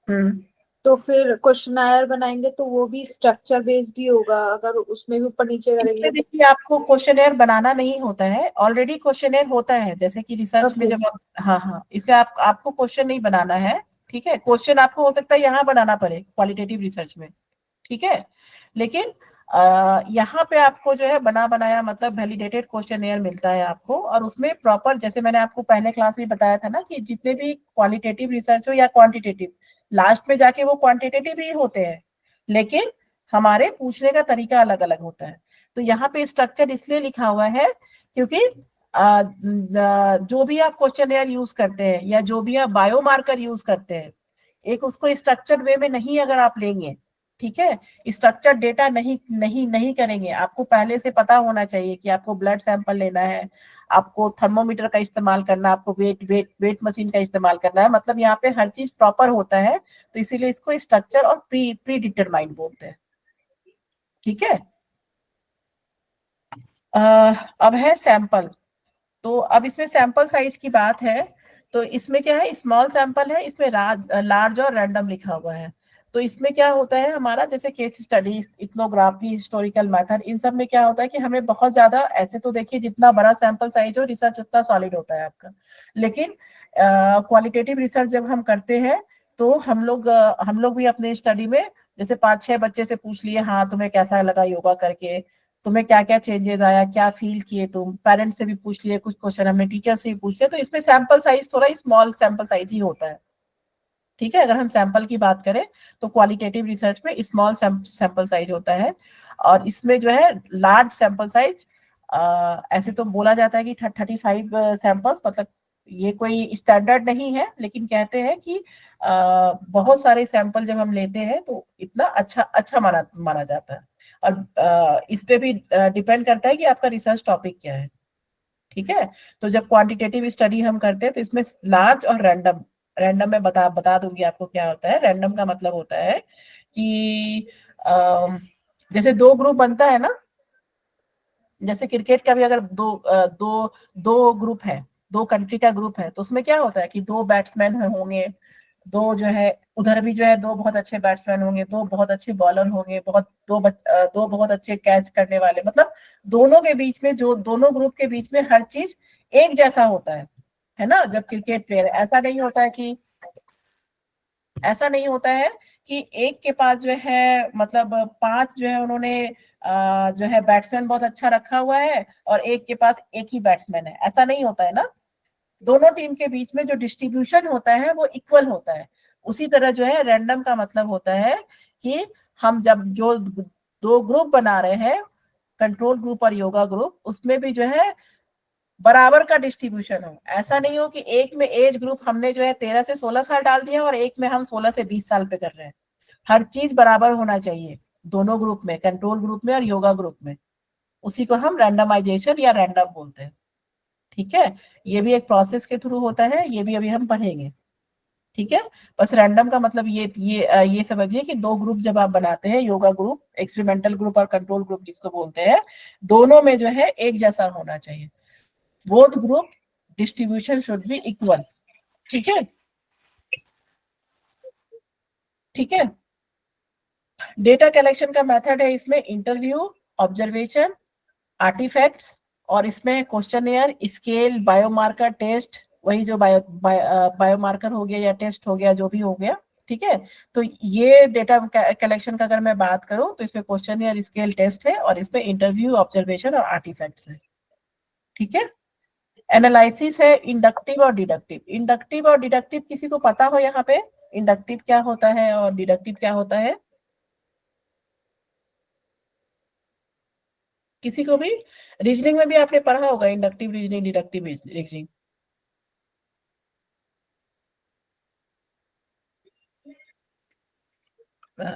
हम्म तो फिर क्वेश्चनायर बनाएंगे तो वो भी स्ट्रक्चर बेस्ड ही होगा. अगर उसमें भी ऊपर नीचे करेंगे तो देखिए, आपको क्वेश्चनर बनाना नहीं होता है, ऑलरेडी क्वेश्चनर होता है. जैसे कि रिसर्च में जब हाँ, इसमें आपको क्वेश्चन नहीं बनाना है, ठीक है. क्वेश्चन आपको हो सकता है यहाँ बनाना पड़े क्वालिटेटिव रिसर्च में, ठीक है, लेकिन यहाँ पे आपको जो है बना बनाया मतलब वैलिडेटेड क्वेश्चनर मिलता है आपको, और उसमें प्रॉपर, जैसे मैंने आपको पहले क्लास में बताया था ना कि जितने भी क्वालिटेटिव रिसर्च हो या क्वांटिटेटिव, लास्ट में जाके वो क्वांटिटेटिव ही होते हैं, लेकिन हमारे पूछने का तरीका अलग अलग होता है. तो यहाँ पे स्ट्रक्चर इसलिए लिखा हुआ है क्योंकि जो भी आप क्वेश्चनर यूज करते हैं या जो भी आप बायोमार्कर यूज करते हैं, एक उसको स्ट्रक्चर्ड वे में नहीं अगर आप लेंगे ठीक है, स्ट्रक्चर डेटा नहीं करेंगे। आपको पहले से पता होना चाहिए कि आपको ब्लड सैंपल लेना है, आपको थर्मोमीटर का इस्तेमाल करना है, आपको वेट मशीन का इस्तेमाल करना है, मतलब यहाँ पे हर चीज प्रॉपर होता है, तो इसीलिए इसको स्ट्रक्चर और प्री डिटरमाइंड बोलते हैं। ठीक है, अब है सैंपल। तो अब इसमें सैंपल साइज की बात है, तो इसमें क्या है, स्मॉल सैंपल है, इसमें लार्ज और रैंडम लिखा हुआ है। तो इसमें क्या होता है हमारा, जैसे case study, ethnography, historical method, इन सब में क्या होता है कि हमें बहुत ज्यादा, ऐसे तो देखिए जितना बड़ा सैंपल साइज हो रिसर्च उतना सॉलिड होता है आपका, लेकिन क्वालिटेटिव रिसर्च जब हम करते हैं तो हम लोग भी अपने स्टडी में जैसे 5-6 बच्चे से पूछ लिए, हाँ तुम्हें कैसा लगा योगा करके, तुम्हें क्या क्या चेंजेस आया, क्या फील किए तुम, पेरेंट्स से भी पूछ लिए कुछ क्वेश्चन, हमने टीचर से भी पूछ लिया, तो इसमें सैंपल साइज थोड़ा स्मॉल सैंपल साइज ही होता है। ठीक है, अगर हम सैंपल की बात करें तो क्वालिटेटिव रिसर्च में स्मॉल सैंपल साइज होता है, और इसमें जो है लार्ज सैंपल साइज, ऐसे तो बोला जाता है कि 35 सैंपल्स, मतलब ये कोई स्टैंडर्ड नहीं है, लेकिन कहते हैं कि बहुत सारे सैंपल जब हम लेते हैं तो इतना अच्छा माना जाता है। और इस पे भी डिपेंड करता है कि आपका रिसर्च टॉपिक क्या है। ठीक है, तो जब क्वांटिटेटिव स्टडी हम करते हैं तो इसमें लार्ज और रैंडम में बता दूंगी आपको क्या होता है। रैंडम का मतलब होता है कि जैसे 2 ग्रुप बनता है ना, जैसे क्रिकेट का भी अगर दो ग्रुप है, 2 कंट्री का ग्रुप है, तो उसमें क्या होता है कि 2 बैट्समैन होंगे, 2 जो है उधर भी जो है 2 बहुत अच्छे बैट्समैन होंगे, 2 बहुत अच्छे बॉलर होंगे, 2 बहुत अच्छे कैच करने वाले, मतलब दोनों के बीच में, जो दोनों ग्रुप के बीच में हर चीज एक जैसा होता है ना। जब क्रिकेट प्लेयर, ऐसा नहीं होता है कि एक के पास जो है मतलब 5 जो है उन्होंने जो है बैट्समैन बहुत अच्छा रखा हुआ है और एक के पास एक ही बैट्समैन है, ऐसा नहीं होता है ना। दोनों टीम के बीच में जो डिस्ट्रीब्यूशन होता है वो इक्वल होता है। उसी तरह जो है रैंडम का मतलब होता है कि हम जब जो 2 ग्रुप बना रहे हैं, कंट्रोल ग्रुप और योगा ग्रुप, उसमें भी जो है बराबर का डिस्ट्रीब्यूशन हो। ऐसा नहीं हो कि एक में एज ग्रुप हमने जो है 13 से 16 साल डाल दिया और एक में हम 16 से 20 साल पे कर रहे हैं। हर चीज बराबर होना चाहिए दोनों ग्रुप में, कंट्रोल ग्रुप में और योगा ग्रुप में। उसी को हम रैंडमाइजेशन या रैंडम बोलते हैं। ठीक है, ये भी एक प्रोसेस के थ्रू होता है, ये भी अभी हम पढ़ेंगे। ठीक है, बस रैंडम का मतलब ये समझिए कि 2 ग्रुप जब आप बनाते हैं, योगा ग्रुप, एक्सपेरिमेंटल ग्रुप और कंट्रोल ग्रुप जिसको बोलते हैं, दोनों में जो है एक जैसा होना चाहिए। Both group distribution should be equal. ठीक है, ठीक है। डेटा कलेक्शन का मेथड है इसमें इंटरव्यू, ऑब्जर्वेशन, आर्टिफैक्ट्स, और इसमें क्वेश्चनियर, स्केल, बायोमार्कर टेस्ट, वही जो बायोमार्कर हो गया या टेस्ट हो गया, जो भी हो गया। ठीक है, तो ये डेटा कलेक्शन का अगर मैं बात करूं तो इसमें क्वेश्चनियर, स्केल, टेस्ट है, और इसमें इंटरव्यू, ऑब्जर्वेशन और आर्टिफैक्ट्स है। ठीक है, एनालिसिस है इंडक्टिव और डिडक्टिव। इंडक्टिव और डिडक्टिव किसी को पता हो यहाँ पे, इंडक्टिव क्या होता है और डिडक्टिव क्या होता है? किसी को भी? रीजनिंग में भी आपने पढ़ा होगा inductive reasoning, deductive reasoning.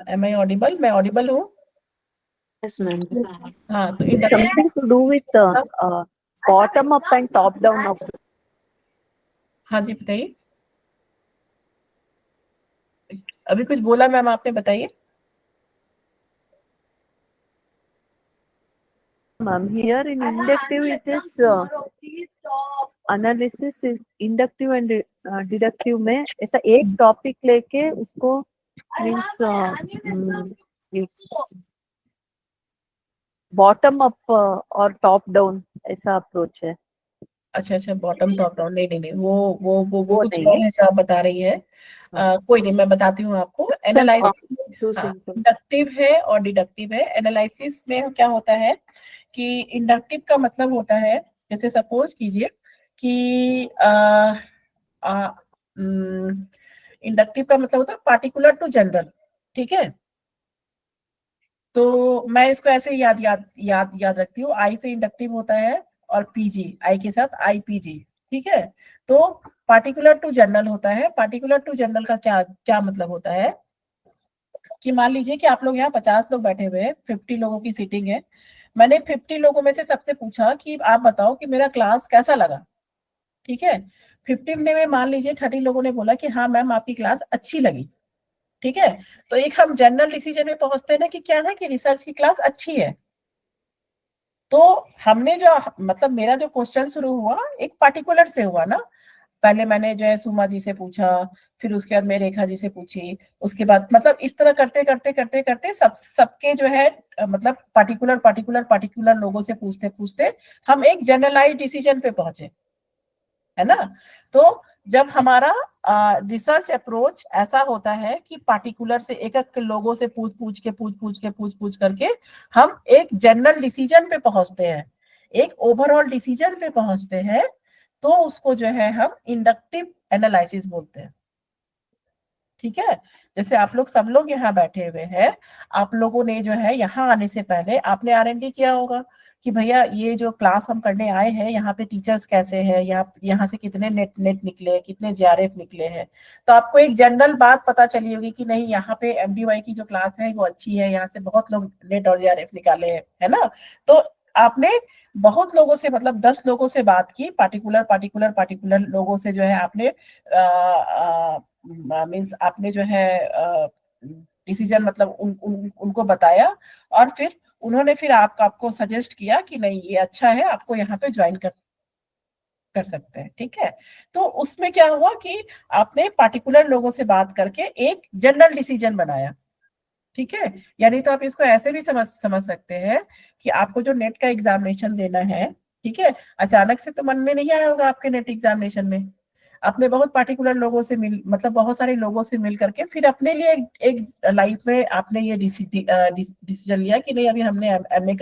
Am I audible? मैं ऑडिबल हूँ? Yes, ma'am. हाँ, तो Something to do with bottom up and top down up. हाँ जी, बताइए। अभी कुछ बोला मैम आपने, बताइए। Ma'am, here in inductive it is analysis is inductive and deductive में ऐसा एक टॉपिक लेके उसको मीन्स बॉटम अप और टॉप डाउन ऐसा अप्रोच है। अच्छा, बॉटम टॉप डाउन? नहीं, वो कुछ नहीं और है। है जो आप बता रही है। कोई नहीं, मैं बताती हूँ आपको। एनालिसिस इंडक्टिव है और डिडक्टिव है। एनालिसिस में क्या होता है कि इंडक्टिव का मतलब होता है, जैसे सपोज कीजिए कि इंडक्टिव का मतलब होता है पार्टिकुलर टू जनरल। ठीक है, तो मैं इसको ऐसे याद रखती हूँ। आई से इंडक्टिव होता है और पीजी, आई के साथ आईपीजी। ठीक है, तो पार्टिकुलर टू जनरल होता है। पार्टिकुलर टू जनरल का क्या क्या मतलब होता है कि मान लीजिए कि आप लोग यहाँ 50 लोग बैठे हुए हैं, 50 लोगों की सीटिंग है, मैंने 50 लोगों में से सबसे पूछा कि आप बताओ कि मेरा क्लास कैसा लगा, ठीक है। 50 में मान लीजिए 30 लोगों ने बोला कि हाँ मैम आपकी क्लास अच्छी लगी, ठीक है। तो एक हम जनरल डिसीजन में पहुंचते हैं ना कि क्या है कि रिसर्च की क्लास अच्छी है। तो हमने जो मतलब मेरा जो क्वेश्चन शुरू हुआ एक पार्टिकुलर से हुआ ना, पहले मैंने जो है सुमा जी से पूछा, फिर उसके बाद मैं रेखा जी से पूछी, उसके बाद मतलब इस तरह करते करते करते करते सबके जो है मतलब पार्टिकुलर पार्टिकुलर पार्टिकुलर लोगों से पूछते पूछते हम एक जनरलाइज डिसीजन पे पहुंचे, है ना। तो जब हमारा रिसर्च अप्रोच ऐसा होता है कि पार्टिकुलर से एक एक लोगों से पूछ पूछ करके हम एक जनरल डिसीजन पे पहुंचते हैं, एक ओवरऑल डिसीजन पे पहुंचते हैं, तो उसको जो है हम इंडक्टिव एनालिसिस बोलते हैं, ठीक है। जैसे आप लोग सब लोग यहाँ बैठे हुए हैं, आप लोगों ने जो है यहाँ आने से पहले आपने R&D किया होगा कि भैया ये जो क्लास हम करने आए हैं यहाँ पे टीचर्स कैसे हैं, यहाँ से कितने नेट निकले, कितने JRF निकले हैं। तो आपको एक जनरल बात पता चली होगी कि नहीं यहाँ पे MDY की जो क्लास है वो अच्छी है, यहाँ से बहुत लोग नेट और JRF निकाले हैं, है ना। तो आपने बहुत लोगों से मतलब 10 लोगों से बात की, पार्टिकुलर पार्टिकुलर पार्टिकुलर लोगों से जो है आपने मीन्स आपने जो है डिसीजन मतलब उनको बताया, और फिर उन्होंने फिर आपको सजेस्ट किया कि नहीं ये अच्छा है, आपको यहाँ पे ज्वाइन कर सकते हैं, ठीक है। तो उसमें क्या हुआ कि आपने पार्टिकुलर लोगों से बात करके एक जनरल डिसीजन बनाया, ठीक है। यानी तो आप इसको ऐसे भी समझ सकते हैं कि आपको जो नेट का एग्जामिनेशन देना है, ठीक है, अचानक से तो मन में नहीं आया होगा आपके नेट एग्जामिनेशन में, आपने बहुत पार्टिकुलर लोगों से मतलब बहुत सारे लोगों से मिल करके फिर अपने लिए एक लाइफ में आपने ये डिसीजन लिया कि नहीं अभी हमने MA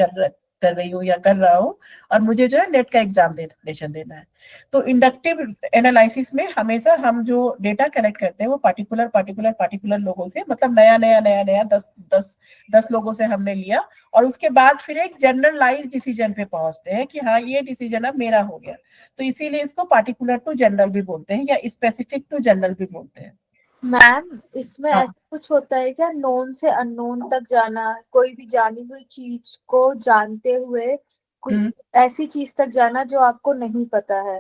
कर रही हूँ या कर रहा हूँ और मुझे जो है नेट का एग्जामिनेशन देना है। तो इंडक्टिव एनालिसिस में हमेशा हम जो डेटा कलेक्ट करते हैं वो पार्टिकुलर पार्टिकुलर पार्टिकुलर लोगों से मतलब नया 10 लोगों से हमने लिया, और उसके बाद फिर एक जनरलाइज डिसीजन पे पहुंचते हैं कि हाँ ये डिसीजन अब मेरा हो गया। तो इसीलिए इसको पार्टिकुलर टू जनरल भी बोलते हैं या स्पेसिफिक टू जनरल भी बोलते हैं। मैम इसमें हाँ। ऐसा कुछ होता है क्या, नोन से अननोन तक जाना, कोई भी जानी हुई चीज को जानते हुए कुछ ऐसी चीज तक जाना जो आपको नहीं पता है?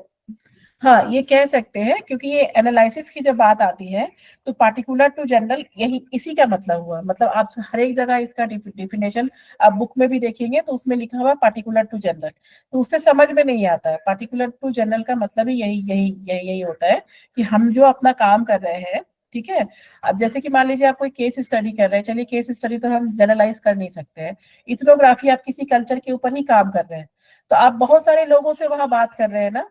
हाँ ये कह सकते हैं, क्योंकि ये एनालिसिस की जब बात आती है तो पार्टिकुलर टू जनरल यही इसी का मतलब हुआ। मतलब आप हर एक जगह इसका डिफिनेशन आप बुक में भी देखेंगे तो उसमें लिखा हुआ पार्टिकुलर टू जनरल, तो उससे समझ में नहीं आता है। पार्टिकुलर टू जनरल का मतलब ही यही होता है कि हम जो अपना काम कर रहे हैं, ठीक है। अब जैसे कि मान लीजिए आप कोई केस स्टडी कर रहे हैं, चलिए केस स्टडी तो हम जनरलाइज कर नहीं सकते हैं, इथनोग्राफी आप किसी कल्चर के ऊपर ही काम कर रहे हैं, तो आप बहुत सारे लोगों से वहां बात कर रहे हैं ना,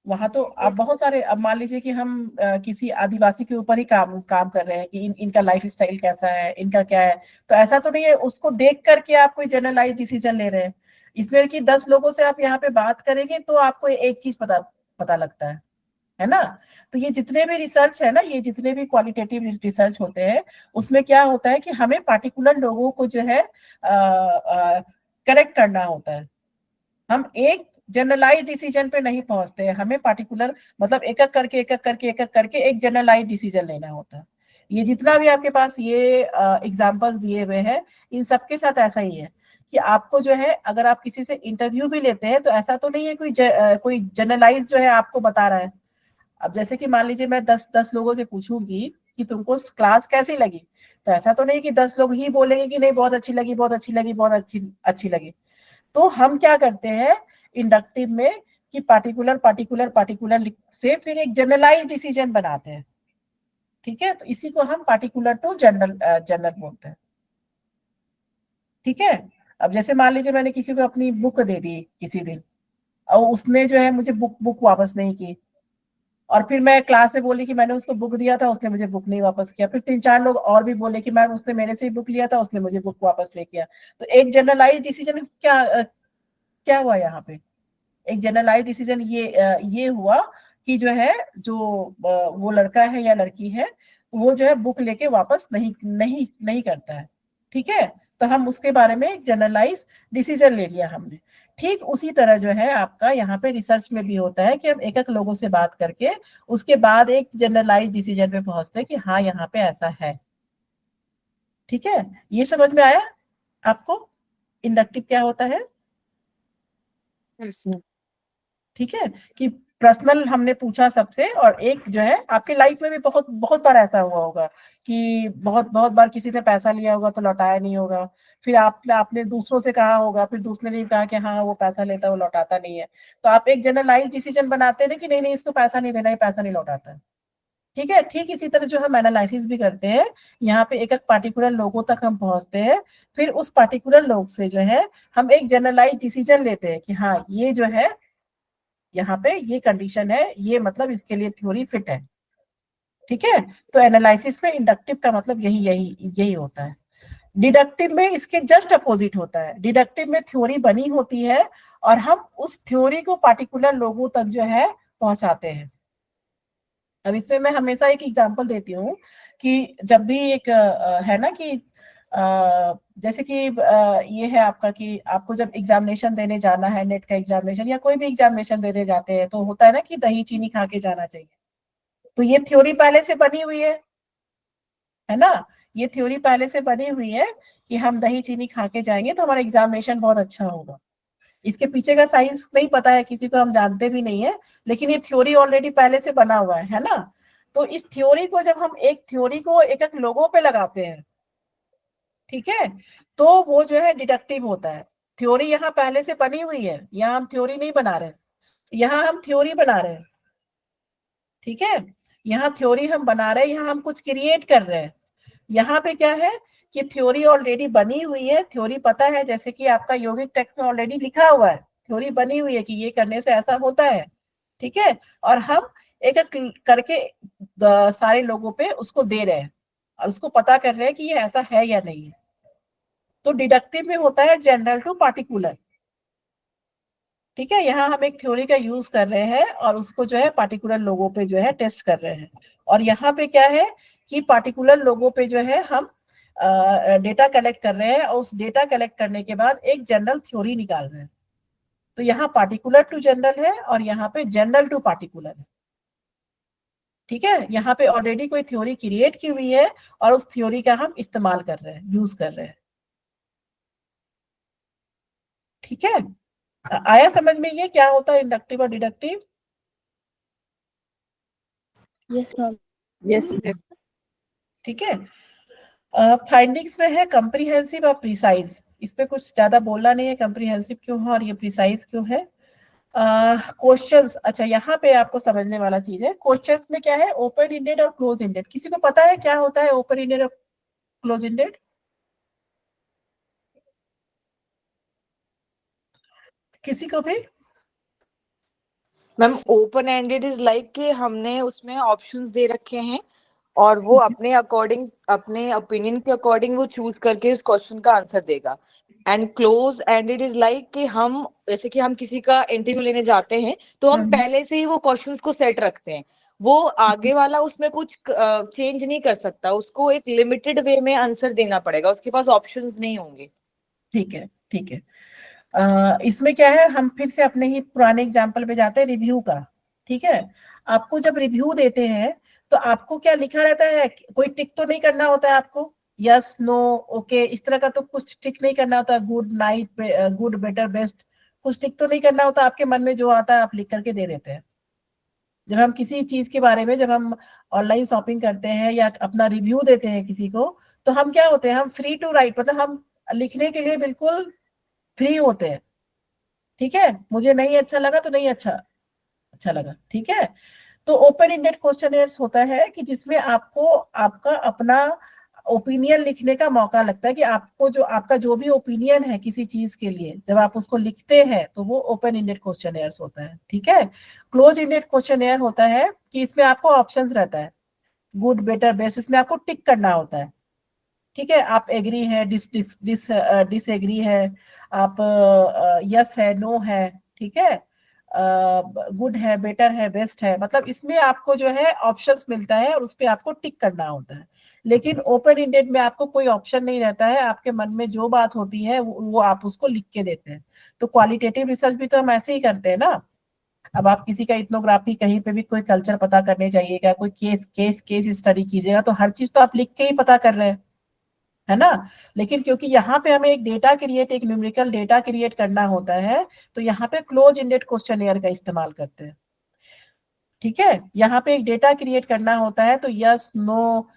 वहां तो आप बहुत सारे, अब मान लीजिए कि हम किसी आदिवासी के ऊपर ही काम कर रहे हैं कि इनका लाइफ स्टाइल कैसा है, इनका क्या है, तो ऐसा तो नहीं है उसको देख करके आप कोई जनरलाइज डिसीजन ले रहे हैं। इसमें कि 10 लोगों से आप यहाँ पे बात करेंगे तो आपको एक चीज पता लगता है ना। तो ये जितने भी रिसर्च है ना, ये जितने भी क्वालिटेटिव रिसर्च होते हैं उसमें क्या होता है कि हमें पार्टिकुलर लोगों को जो है करेक्ट करना होता है। हम एक जनरलाइज डिसीजन पे नहीं पहुंचते हैं, हमें पार्टिकुलर मतलब एक एक करके एक जनरलाइज डिसीजन लेना होता है। ये जितना भी आपके पास ये एग्जांपल्स दिए हुए हैं इन सबके साथ ऐसा ही है कि आपको जो है अगर आप किसी से इंटरव्यू भी लेते हैं तो ऐसा तो नहीं है कोई जनरलाइज जो है आपको बता रहा है। अब जैसे कि मान लीजिए मैं 10 लोगों से पूछूंगी कि तुमको क्लास कैसी लगी, तो ऐसा तो नहीं कि 10 लोग ही बोलेंगे कि नहीं बहुत अच्छी लगी, बहुत अच्छी लगी, बहुत अच्छी लगी। तो हम क्या करते हैं इंडक्टिव में कि पार्टिकुलर पार्टिकुलर पार्टिकुलर से फिर एक जनरलाइज डिसीजन बनाते हैं, ठीक है। तो इसी को हम पार्टिकुलर टू जनरल बोलते हैं, ठीक है। अब जैसे मान लीजिए मैंने किसी को अपनी बुक दे दी किसी दिन और उसने जो है मुझे बुक वापस नहीं की, और फिर मैं क्लास में बोली कि मैंने उसको बुक दिया था, उसने मुझे बुक नहीं वापस किया। फिर 3-4 लोग और भी बोले कि मैम उसने मेरे से ही बुक लिया था, उसने मुझे बुक वापस नहीं किया। तो एक जनरलाइज डिसीजन क्या हुआ यहाँ पे, एक जनरलाइज डिसीजन ये हुआ कि जो है जो वो लड़का है या लड़की है वो जो है बुक लेके वापस नहीं करता है, ठीक है। तो हम उसके बारे में एक जनरलाइज डिसीजन ले लिया हमने। ठीक उसी तरह जो है आपका यहाँ पे रिसर्च में भी होता है कि हम एक एक लोगों से बात करके उसके बाद एक जनरलाइज डिसीजन पे पहुंचते हैं कि हाँ यहाँ पे ऐसा है, ठीक है, ये समझ में आया आपको इंडक्टिव क्या होता है? Yes, ma'am. ठीक है, कि पर्सनल हमने पूछा सबसे, और एक जो है आपके लाइफ में भी बहुत बहुत बार ऐसा हुआ होगा कि बहुत बहुत बार किसी ने पैसा लिया होगा तो लौटाया नहीं होगा, फिर आपने दूसरों से कहा होगा, फिर दूसरे ने कहा कि हाँ वो पैसा लेता है, वो लौटाता नहीं है, तो आप एक जनरलाइज डिसीजन बनाते हैं ना कि नहीं नहीं इसको पैसा नहीं देना, ये पैसा नहीं लौटाता है। ठीक है, ठीक इसी तरह जो हम एनालिसिस भी करते हैं, यहाँ पे एक एक पार्टिकुलर लोगों तक हम पहुंचते हैं, फिर उस पार्टिकुलर लोग से जो है हम एक जनरलाइज डिसीजन लेते हैं कि हाँ ये जो है यहाँ पे ये कंडीशन है, ये मतलब इसके लिए थ्योरी फिट है। ठीक है, तो एनालिसिस में इंडक्टिव का मतलब यही यही यही होता है। डिडक्टिव में इसके जस्ट अपोजिट होता है। डिडक्टिव में थ्योरी बनी होती है और हम उस थ्योरी को पार्टिकुलर लोगों तक जो है पहुंचाते हैं। अब इसमें मैं हमेशा एक एग्जांपल देती हूँ कि जब भी एक है ना कि जैसे कि ये है आपका कि आपको जब एग्जामिनेशन देने जाना है, नेट का एग्जामिनेशन या कोई भी एग्जामिनेशन देने जाते हैं, तो होता है ना कि दही चीनी खा के जाना चाहिए। तो ये थ्योरी पहले से बनी हुई है ना, ये थ्योरी पहले से बनी हुई है कि हम दही चीनी खा के जाएंगे तो हमारा एग्जामिनेशन बहुत अच्छा होगा। इसके पीछे का साइंस नहीं पता है किसी को, हम जानते भी नहीं है, लेकिन ये थ्योरी ऑलरेडी पहले से बना हुआ है ना। तो इस थ्योरी को जब हम एक थ्योरी को एक एक लोगों पे लगाते हैं, ठीक है, तो वो जो है डिडक्टिव होता है। थ्योरी यहाँ पहले से बनी हुई है, यहाँ हम थ्योरी नहीं बना रहे, यहाँ हम थ्योरी बना रहे हैं। ठीक है, यहाँ थ्योरी हम बना रहे हैं, यहाँ हम कुछ क्रिएट कर रहे हैं। यहाँ पे क्या है कि थ्योरी ऑलरेडी बनी हुई है, थ्योरी पता है, जैसे कि आपका यौगिक टेक्स्ट में ऑलरेडी लिखा हुआ है, थ्योरी बनी हुई है कि ये करने से ऐसा होता है। ठीक है, और हम एक एक करके सारे लोगों पे उसको दे रहे हैं और उसको पता कर रहे हैं कि ये ऐसा है या नहीं है। तो डिडक्टिव में होता है जनरल टू पार्टिकुलर। ठीक है, यहाँ हम एक थ्योरी का यूज कर रहे हैं और उसको जो है पार्टिकुलर लोगों पे जो है टेस्ट कर रहे हैं। और यहाँ पे क्या है कि पार्टिकुलर लोगों पे जो है हम डेटा कलेक्ट कर रहे हैं और उस डेटा कलेक्ट करने के बाद एक जनरल थ्योरी निकाल रहे हैं। तो यहाँ पार्टिकुलर टू जनरल है और यहाँ पे जनरल टू पार्टिकुलर है। ठीक है, यहाँ पे ऑलरेडी कोई थ्योरी क्रिएट की हुई है और उस थ्योरी का हम इस्तेमाल कर रहे हैं, यूज कर रहे हैं। ठीक है, आया समझ में ये क्या होता है इंडक्टिव और डिडक्टिव? Yes ma'am. Yes, ठीक है, फाइंडिंग्स में है कंप्रीहेंसिव और प्रिसाइज। इस पे कुछ ज्यादा बोलना नहीं है, कंप्रीहेंसिव क्यों है और ये प्रिसाइज क्यों है। क्वेश्चंस, अच्छा यहाँ पे आपको समझने वाला चीज है, क्वेश्चंस में क्या है, ओपन इंडेड और क्लोज इंडेड। किसी को पता है क्या होता है ओपन इंडेड और क्लोज इंडेड? किसी को भी? Ma'am open ended is like कि हमने उसमें ऑप्शंस दे रखे हैं और वो अपने अकॉर्डिंग, अपने ओपिनियन के अकॉर्डिंग वो चूज करके इस क्वेश्चन का आंसर देगा। And close ended is like कि हम, जैसे कि हम किसी का इंटरव्यू लेने जाते हैं तो हम पहले से ही वो क्वेश्चंस को सेट रखते हैं, वो आगे वाला उसमें कुछ चेंज नहीं कर सकता, उसको एक लिमिटेड वे में आंसर देना पड़ेगा, उसके पास ऑप्शंस नहीं होंगे। ठीक है, ठीक है। इसमें क्या है, हम फिर से अपने ही पुराने एग्जाम्पल पे जाते हैं, रिव्यू का। ठीक है, आपको जब रिव्यू देते हैं तो आपको क्या लिखा रहता है, कोई टिक तो नहीं करना होता है आपको, यस नो ओके इस तरह का तो कुछ टिक नहीं करना होता, good night, good better best, कुछ टिक तो नहीं करना होता, आपके मन में जो आता है आप लिख करके दे देते हैं। जब हम किसी चीज के बारे में, जब हम ऑनलाइन शॉपिंग करते हैं या अपना रिव्यू देते हैं किसी को, तो हम क्या होते हैं, हम फ्री टू राइट, मतलब हम लिखने के लिए बिल्कुल फ्री होते हैं। ठीक है, मुझे नहीं अच्छा लगा तो नहीं अच्छा लगा। ठीक है, तो ओपन इंडेड क्वेश्चनर्स होता है कि जिसमें आपको आपका अपना ओपिनियन लिखने का मौका लगता है, कि आपको जो आपका जो भी ओपिनियन है किसी चीज के लिए, जब आप उसको लिखते हैं तो वो ओपन इंडेड क्वेश्चनर्स होता है। ठीक है, क्लोज इंडेड क्वेश्चनर होता है कि इसमें आपको ऑप्शंस रहता है, गुड बेटर बेस्ट, इसमें आपको टिक करना होता है। ठीक है, आप एग्री है, डिसएग्री है, आप यस है, नो है, ठीक है, गुड है, बेटर है, बेस्ट है, मतलब इसमें आपको जो है ऑप्शंस मिलता है और उस पर आपको टिक करना होता है। लेकिन ओपन इंडेड में आपको कोई ऑप्शन नहीं रहता है, आपके मन में जो बात होती है वो आप उसको लिख के देते हैं। तो क्वालिटेटिव रिसर्च भी तो हम ऐसे ही करते हैं ना। अब आप किसी का इथनोग्राफी, कहीं पे भी कोई कल्चर पता करने जाइएगा, कोई केस स्टडी कीजिएगा, तो हर चीज तो आप लिख के ही पता कर रहे हैं, है ना। लेकिन क्योंकि यहाँ पे हमें एक डेटा क्रिएट, एक न्यूमेरिकल डेटा क्रिएट करना होता है, तो यहाँ पे क्लोज एंडेड क्वेश्चनियर का इस्तेमाल करते हैं। ठीक है, यहाँ पे एक डेटा क्रिएट करना होता है, तो यस, नो,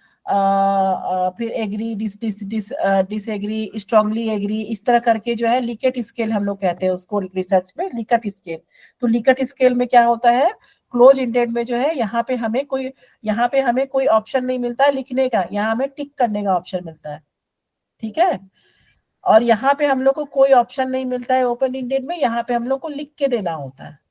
फिर एग्री, डिसएग्री, स्ट्रांगली एग्री, इस तरह करके जो है लिकेट स्केल हम लोग कहते हैं उसको रिसर्च में, लिकेट स्केल। तो लिकेट स्केल में क्या होता है, क्लोज एंडेड में जो है यहाँ पे हमें कोई ऑप्शन नहीं मिलता है लिखने का, यहाँ हमें टिक करने का ऑप्शन मिलता है। ठीक है, और यहाँ पे हम लोग को कोई ऑप्शन नहीं मिलता है ओपन एंडेड में, यहाँ पे हम लोग को लिख के देना होता है।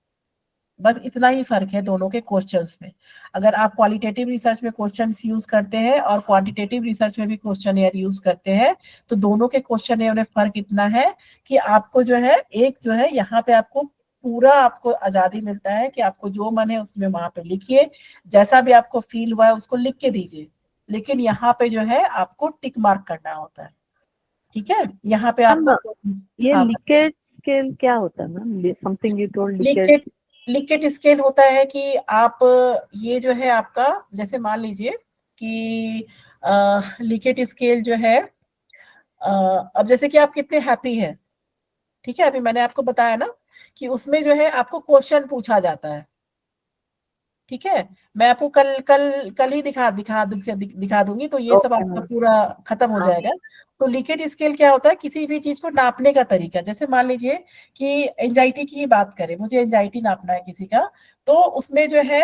बस इतना ही फर्क है दोनों के क्वेश्चंस में। अगर आप क्वालिटेटिव रिसर्च में क्वेश्चंस यूज करते हैं और क्वांटिटेटिव रिसर्च में भी क्वेश्चनियर यूज करते हैं, तो दोनों के क्वेश्चनियर में फर्क इतना है कि आपको जो है, एक जो है यहाँ पे आपको पूरा आपको आजादी मिलता है कि आपको जो मन है उसमें वहां पे लिखिए, जैसा भी आपको फील हुआ है उसको लिख के दीजिए। लेकिन यहाँ पे जो है आपको टिक मार्क करना होता है। ठीक है, यहाँ पे आपको ये हाँ, लिकेट स्केल क्या होता है ma'am? Something you told Likert scale होता है कि आप, ये जो है आपका, जैसे मान लीजिए कि लिकेट स्केल जो है, अब जैसे कि आप कितने हैप्पी हैं, ठीक है, अभी मैंने आपको बताया ना कि उसमें जो है आपको क्वेश्चन पूछा जाता है। ठीक है, मैं आपको कल ही दिखा दूंगी, तो ये सब आपका पूरा खत्म हो जाएगा। तो लिकेट स्केल क्या होता है, किसी भी चीज को नापने का तरीका। जैसे मान लीजिए कि एंजाइटी की ही बात करें, मुझे एंजाइटी नापना है किसी का, तो उसमें जो है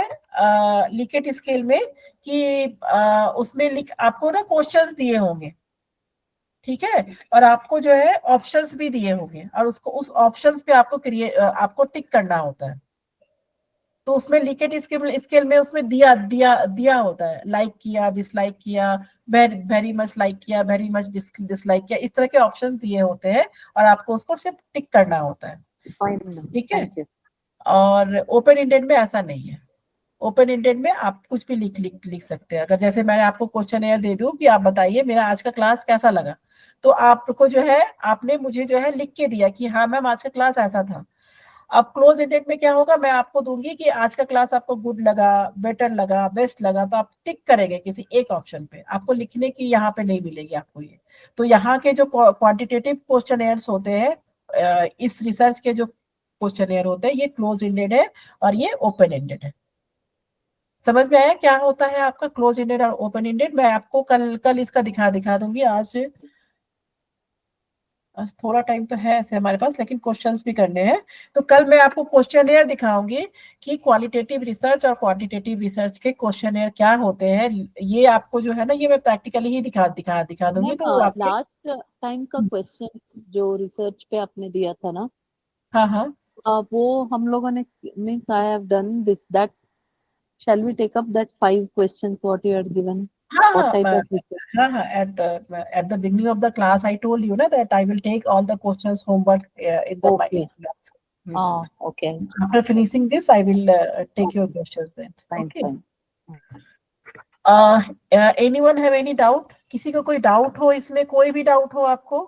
लिकेट स्केल में कि उसमें आपको ना क्वेश्चंस दिए होंगे, ठीक है, और आपको जो है ऑप्शंस भी दिए होंगे, और उस ऑप्शंस पे आपको टिक करना होता है। तो उसमें लिकेट स्केल में उसमें दिया होता है, लाइक किया, डिसलाइक किया, वेरी मच लाइक किया, वेरी मच डिसलाइक किया, इस तरह के ऑप्शंस दिए होते हैं और आपको उसको सिर्फ टिक करना होता है। ठीक है, और ओपन एंडेड में ऐसा नहीं है। ओपन एंडेड में आप कुछ भी लिख सकते हैं। अगर जैसे मैंने आपको क्वेश्चन दे दूं कि आप बताइए मेरा आज का क्लास कैसा लगा, तो आपको जो है, आपने मुझे जो है लिख के दिया कि हाँ मैम आज का क्लास ऐसा था। अब क्लोज एंडेड में क्या होगा, मैं आपको दूंगी कि आज का क्लास आपको गुड लगा, बेटर लगा, बेस्ट लगा, तो आप टिक करेंगे किसी एक ऑप्शन पे, आपको लिखने की यहाँ पे नहीं मिलेगी आपको ये। तो यहाँ के जो क्वांटिटेटिव क्वेश्चनियर्स होते हैं, इस रिसर्च के जो क्वेश्चनियर होते हैं, ये क्लोज एंडेड है और ये ओपन एंडेड है। समझ में आया क्या होता है आपका क्लोज एंडेड और ओपन एंडेड? मैं आपको कल इसका दिखा दूंगी। आज थोड़ा टाइम तो है ऐसे हमारे पास, लेकिन क्वेश्चंस भी करने हैं, तो कल मैं आपको क्वेश्चनियर दिखाऊंगी कि क्वालिटेटिव रिसर्च और क्वांटिटेटिव रिसर्च के क्वेश्चनियर क्या होते हैं। ये आपको जो है ना, ये मैं प्रैक्टिकली ही दिखा दूंगी। तो लास्ट टाइम का क्वेश्चन जो रिसर्च पे आपने दिया था ना, हाँ, वो हम लोगों ने, means I have done this that, shall we take up that 5 questions what you had given? What type of research? at the beginning of the class I told you na that I will take all the questions homework in the my class. Okay. After finishing this I will take your questions then. Fine. Anyone have any doubt? किसी को कोई doubt हो इसमें? कोई भी doubt हो आपको?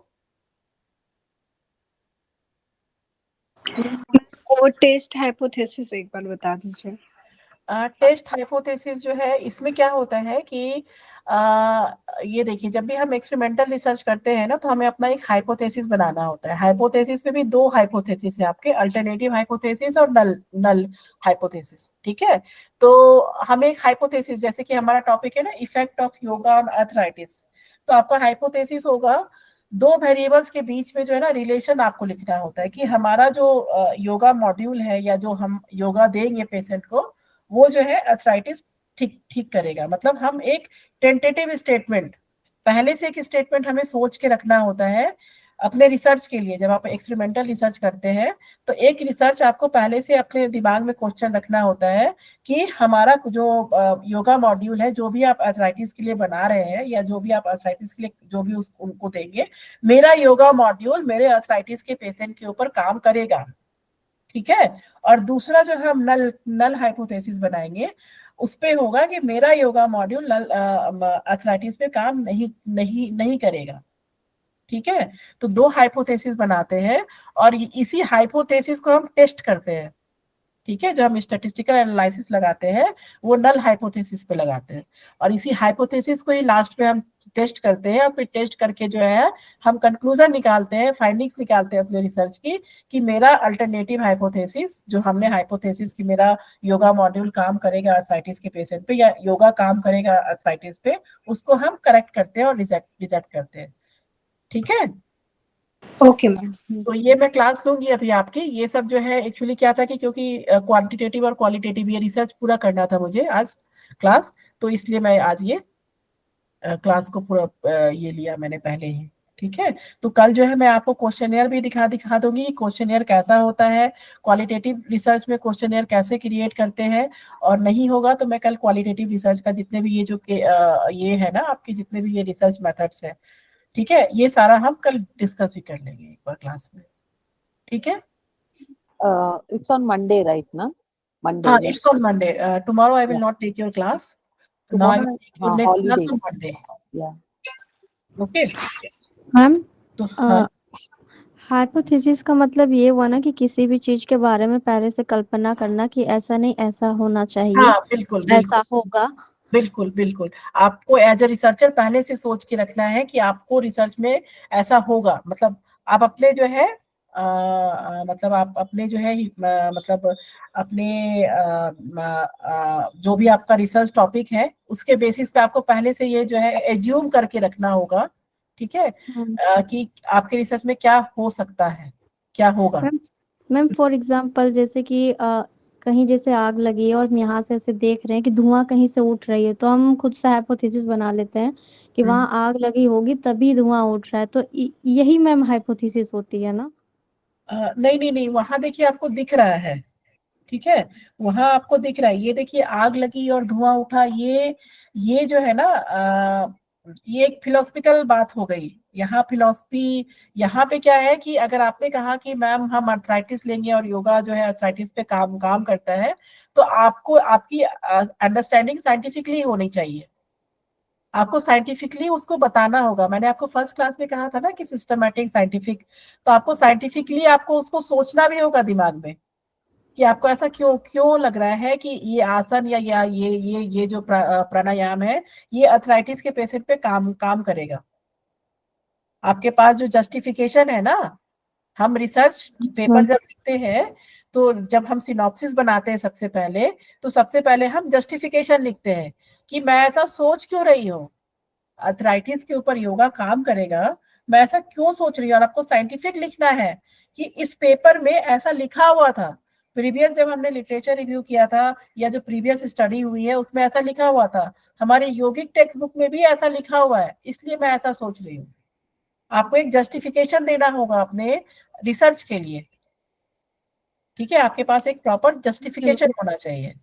वो टेस्ट हाइपोथेसिस एक बार बता दीजिए। टेस्ट हाइपोथेसिस जो है, इसमें क्या होता है कि ये देखिए, जब भी हम एक्सपेरिमेंटल रिसर्च करते हैं ना, तो हमें अपना एक हाइपोथेसिस बनाना होता है। हाइपोथेसिस में भी 2 हाइपोथेसिस है आपके, अल्टरनेटिव हाइपोथेसिस और नल हाइपोथेसिस। ठीक है, तो हमें एक हाइपोथेसिस, जैसे कि हमारा टॉपिक है ना effect of yoga on arthritis, तो आपका हाइपोथेसिस होगा 2 वेरिएबल्स के बीच में जो है ना रिलेशन आपको लिखना होता है कि हमारा जो योगा मॉड्यूल है या जो हम योगा देंगे पेशेंट को, वो जो है अर्थराइटिस ठीक करेगा। मतलब हम एक टेंटेटिव स्टेटमेंट, पहले से एक स्टेटमेंट हमें सोच के रखना होता है अपने रिसर्च के लिए। जब आप एक्सपेरिमेंटल रिसर्च करते हैं तो एक रिसर्च आपको पहले से अपने दिमाग में क्वेश्चन रखना होता है कि हमारा जो योगा मॉड्यूल है, जो भी आप अर्थराइटिस के लिए बना रहे हैं या जो भी आप अर्थराइटिस के लिए जो भी उनको देंगे, मेरा योगा मॉड्यूल मेरे अर्थराइटिस के पेशेंट के ऊपर काम करेगा। ठीक है, और दूसरा जो हम नल हाइपोथेसिस बनाएंगे, उस पे होगा कि मेरा योगा मॉड्यूल अर्थराइटिस पे काम नहीं करेगा। ठीक है, तो 2 हाइपोथेसिस बनाते हैं और इसी हाइपोथेसिस को हम टेस्ट करते हैं। ठीक है, जो हम स्टैटिस्टिकल एनालिसिस लगाते हैं वो नल हाइपोथेसिस पे लगाते हैं, और इसी हाइपोथेसिस को ही लास्ट में हम टेस्ट करते हैं, और फिर टेस्ट करके जो है हम कंक्लूजन निकालते हैं, फाइंडिंग्स निकालते हैं अपने रिसर्च की, कि मेरा अल्टरनेटिव हाइपोथेसिस, जो हमने हाइपोथेसिस की मेरा योगा मॉड्यूल काम करेगा अर्थराइटिस के पेशेंट पे, या योगा काम करेगा अर्थराइटिस पे, उसको हम करेक्ट करते हैं और रिजेक्ट करते हैं। ठीक है, ओके मैम। तो ये मैं क्लास लूंगी अभी आपकी। ये सब जो है एक्चुअली क्या था कि क्योंकि क्वांटिटेटिव और क्वालिटेटिव ये रिसर्च पूरा करना था मुझे आज क्लास, तो इसलिए मैं आज ये क्लास को पूरा ये लिया मैंने पहले ही। ठीक है, तो कल जो है मैं आपको क्वेश्चनियर भी दिखा दूंगी, क्वेश्चनियर कैसा होता है, क्वालिटेटिव रिसर्च में क्वेश्चनियर कैसे क्रिएट करते हैं, और नहीं होगा तो मैं कल क्वालिटेटिव रिसर्च का जितने भी ये जो ये है ना आपके जितने भी ये रिसर्च मेथड्स है, ठीक है, ये सारा हम कल डिस्कस भी कर लेंगे एक बार क्लास में। ठीक है, It's on Monday, right? Na? Monday. हाँ, next it's on Monday. Tomorrow I will Yeah. Not take your class, now I will tomorrow, take your next class holiday. On Monday. Yeah. Okay, ma'am तो हाँ hypothesis का मतलब ये हुआ ना कि किसी भी चीज के बारे में पहले से कल्पना करना कि ऐसा नहीं ऐसा होना चाहिए, हाँ, बिल्कुल बिल्कुल ऐसा होगा। बिल्कुल बिल्कुल, आपको एज ए रिसर्चर पहले से सोच के रखना है कि आपको रिसर्च में ऐसा होगा, मतलब आप अपने जो है मतलब आप अपने जो है मतलब अपने जो भी आपका रिसर्च टॉपिक है उसके बेसिस पे आपको पहले से ये जो है एज्यूम करके रखना होगा। ठीक है, कि आपके रिसर्च में क्या हो सकता है, क्या होगा। मैम मैम फॉर एग्जांपल जैसे कि कहीं जैसे आग लगी है और हम यहाँ से ऐसे देख रहे हैं कि धुआं कहीं से उठ रही है, तो हम खुद से हाइपोथेसिस बना लेते हैं कि वहां आग लगी होगी तभी धुआं उठ रहा है, तो यही मैम हाइपोथेसिस होती है ना? नहीं नहीं नहीं, वहां देखिए आपको दिख रहा है, ठीक है, वहां आपको दिख रहा है, ये देखिए आग लगी और धुआं उठा, ये जो है ना ये एक फिलोसफिकल बात हो गई। यहाँ फिलोसफी, यहाँ पे क्या है कि अगर आपने कहा कि मैम हम अर्थराइटिस लेंगे और योगा जो है अर्थराइटिस पे काम काम करता है, तो आपको आपकी अंडरस्टैंडिंग साइंटिफिकली होनी चाहिए, आपको साइंटिफिकली उसको बताना होगा। मैंने आपको फर्स्ट क्लास में कहा था ना कि सिस्टमैटिक साइंटिफिक, तो आपको साइंटिफिकली आपको उसको सोचना भी होगा दिमाग में कि आपको ऐसा क्यों क्यों लग रहा है कि ये आसन या ये जो प्राणायाम है ये अर्थराइटिस के पेशेंट पे काम काम करेगा। आपके पास जो जस्टिफिकेशन है ना, हम रिसर्च पेपर जब लिखते हैं तो जब हम सिनॉप्सिस बनाते हैं सबसे पहले, तो सबसे पहले हम जस्टिफिकेशन लिखते हैं कि मैं ऐसा सोच क्यों रही हूँ, अर्थराइटिस के ऊपर योगा काम करेगा, मैं ऐसा क्यों सोच रही हूँ, और आपको साइंटिफिक लिखना है कि इस पेपर में ऐसा लिखा हुआ था, प्रीवियस जब हमने लिटरेचर रिव्यू किया था या जो प्रीवियस स्टडी हुई है उसमें ऐसा लिखा हुआ था, हमारे योगिक टेक्स्ट बुक में भी ऐसा लिखा हुआ है, इसलिए मैं ऐसा सोच रही हूँ। आपको एक जस्टिफिकेशन देना होगा अपने रिसर्च के लिए। ठीक है, आपके पास एक प्रॉपर जस्टिफिकेशन होना चाहिए,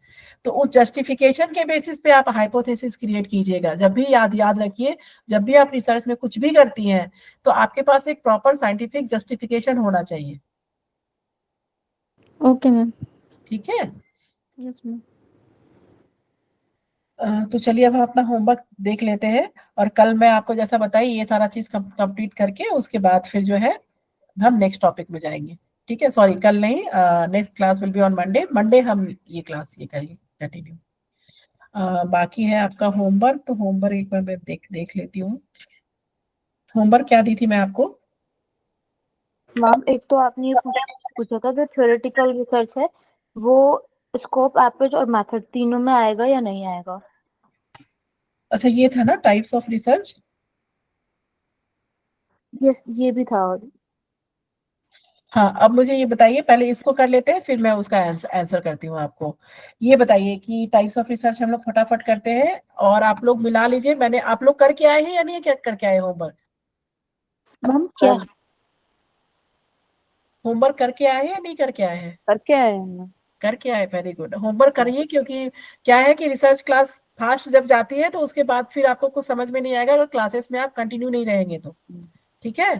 तो उस जस्टिफिकेशन के बेसिस पे आप हाइपोथेसिस क्रिएट कीजिएगा। जब भी याद रखिए, जब भी आप रिसर्च में कुछ भी करती हैं तो आपके पास एक प्रॉपर साइंटिफिक जस्टिफिकेशन होना चाहिए। Okay ma'am. ठीक है, यस मैम। तो चलिए अब हम अपना होमवर्क देख लेते हैं, और कल मैं आपको जैसा बताई ये सारा चीज कंप्लीट करके उसके बाद फिर जो है हम नेक्स्ट टॉपिक में जाएंगे। ठीक है, सॉरी कल नहीं, next class will be on Monday हम ये क्लास ये करेंगे कंटिन्यू। बाकी है आपका होमवर्क, तो होमवर्क एक बार मैं देख लेती हूँ। होमवर्क क्या दी थी मैं आपको? मैम एक तो आपने ये पूछा था जो थ्योरेटिकल रिसर्च है वो स्कोप, एप्रोच और मेथड तीनों में आएगा या नहीं आएगा? अच्छा, ये था ना टाइप्स ऑफ रिसर्च। यस, ये भी था। हाँ, अब मुझे ये बताइए, पहले इसको कर लेते हैं फिर मैं उसका आंसर करती हूँ आपको। ये बताइए कि टाइप्स ऑफ रिसर्च हम लोग फटाफट करते हैं, और आप लोग मिला लीजिए, मैंने आप लोग करके आए हैं या नहीं करके आए होमवर्क? मैम क्या? होमवर्क करके आए हैं या नहीं करके आए हैं? करके आए हैं। करके आए, वेरी गुड। होमवर्क करिए, क्योंकि क्या है कि रिसर्च क्लास फास्ट जब जाती है तो उसके बाद फिर आपको कुछ समझ में नहीं आएगा अगर क्लासेस में आप कंटिन्यू नहीं रहेंगे तो। ठीक है,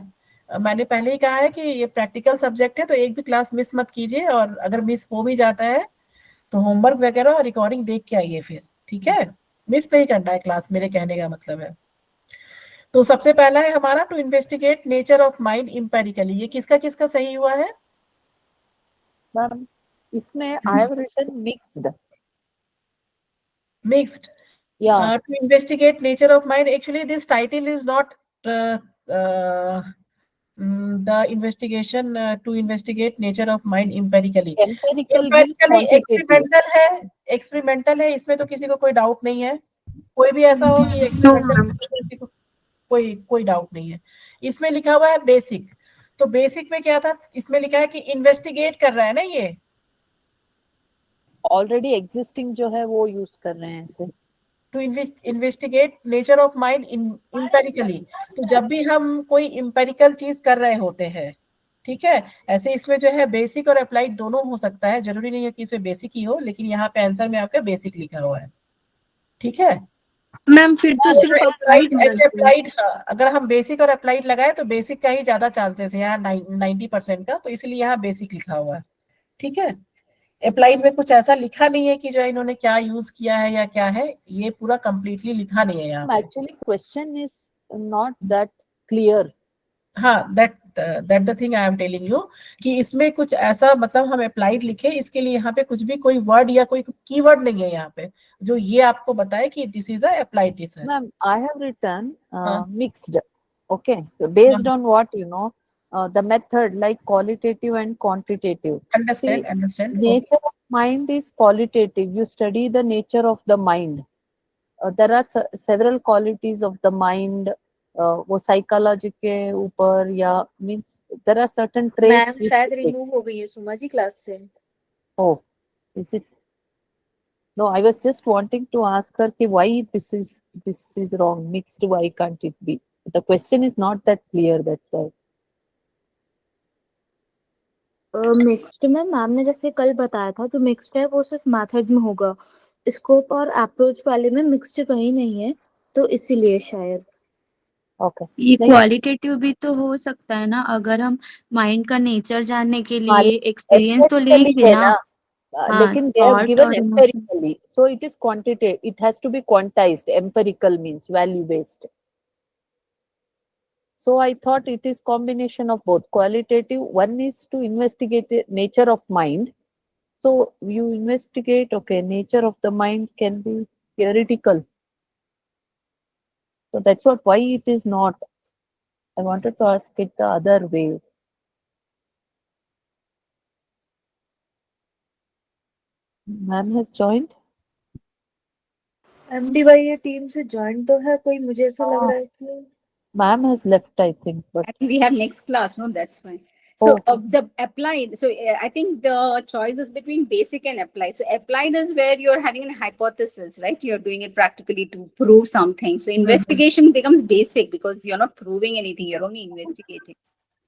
मैंने पहले ही कहा है कि ये प्रैक्टिकल सब्जेक्ट है तो एक भी क्लास मिस मत कीजिए, और अगर मिस हो भी जाता है तो होमवर्क वगैरह और रिकॉर्डिंग देख के आइए फिर। ठीक है, मिस नहीं करना है क्लास, मेरे कहने का मतलब है। तो सबसे पहला है हमारा to investigate nature of mind empirically, ये किसका किसका सही हुआ है? इसमें I have written mixed. Mixed. Yeah, To investigate nature of mind. Actually, this title is not the investigation to investigate nature of mind empirically. empirical means Empirically quantitative. Experimental है, इसमें तो किसी को कोई डाउट नहीं है. कोई भी ऐसा हो कि एक्सपेरिमेंटल, कोई डाउट नहीं है. इसमें लिखा हुआ है बेसिक. तो बेसिक में क्या था, इसमें लिखा है कि इन्वेस्टिगेट कर रहा है ना ये. ऑलरेडी एग्जिस्टिंग जो है वो यूज कर रहे हैं इसे. To investigate nature of mind empirically. तो जब भी हम कोई इम्पेरिकल चीज कर रहे होते हैं, ठीक है, ऐसे इसमें जो है बेसिक और अप्लाइड दोनों हो सकता है. जरूरी नहीं है कि इसमें बेसिक ही हो, लेकिन यहाँ पे आंसर में आपका बेसिक लिखा हुआ है. ठीक है मैम फिर तो सिर्फ अप्लाइड ऐसे अप्लाइड. हाँ, अगर हम बेसिक और अप्लाइड लगाए तो बेसिक का ही ज्यादा चांसेस है यहाँ 90% का, तो इसलिए यहाँ बेसिक लिखा हुआ है. ठीक है, अप्लाइड में कुछ ऐसा लिखा नहीं है कि जो इन्होंने क्या यूज किया है या क्या है, ये पूरा कंप्लीटली लिखा नहीं है यहाँ पे. Actually question is not that clear. हाँ, that the thing I am telling you कि इसमें कुछ ऐसा मतलब हम अप्लाइड लिखे, इसके लिए यहाँ पे कुछ भी कोई वर्ड या कोई कीवर्ड नहीं है यहाँ पे जो ये आपको बताए कि this is a applied research. Ma'am I have written mixed. Okay, based on what you know the method like qualitative and quantitative. Understand. Nature of mind is qualitative. You study the nature of the mind. There are several qualities of the mind. वो psychology के ऊपर या means there are certain traits. Ma'am शायद remove हो गई है Suma ji class से. Oh, is it? No, I was just wanting to ask her कि why this is wrong. Mixed, why can't it be? The question is not that clear. That's why. Mixed में ma'am ने जैसे कल बताया था, जो mixed है वो सिर्फ मेथड में होगा, स्कोप और अप्रोच वाले में मिक्स्ड कहीं नहीं है, तो इसीलिए शायद. Okay. ये क्वालिटेटिव भी तो हो सकता है ना, अगर हम माइंड का नेचर जानने के लिए एक्सपीरियंस तो लेंगे ना. हाँ, लेकिन they have thought given और emotions. empirically, so it is quantitative. It has to be quantized. Empirical means value based. So I thought it is combination of both. Qualitative, one is to investigate the nature of mind. So you investigate, okay, nature of the mind can be theoretical. So that's what, why it is not. I wanted to ask it the other way. Ma'am has joined. MD भाई ये team से join तो है कोई, मुझे ऐसा लग रहा है कि Ma'am has left, I think. But I think we have next class, no? That's fine. So the applied, so I think the choice is between basic and applied. So applied is where you're having a hypothesis, right? You're doing it practically to prove something. So investigation becomes basic because you're not proving anything, you're only investigating.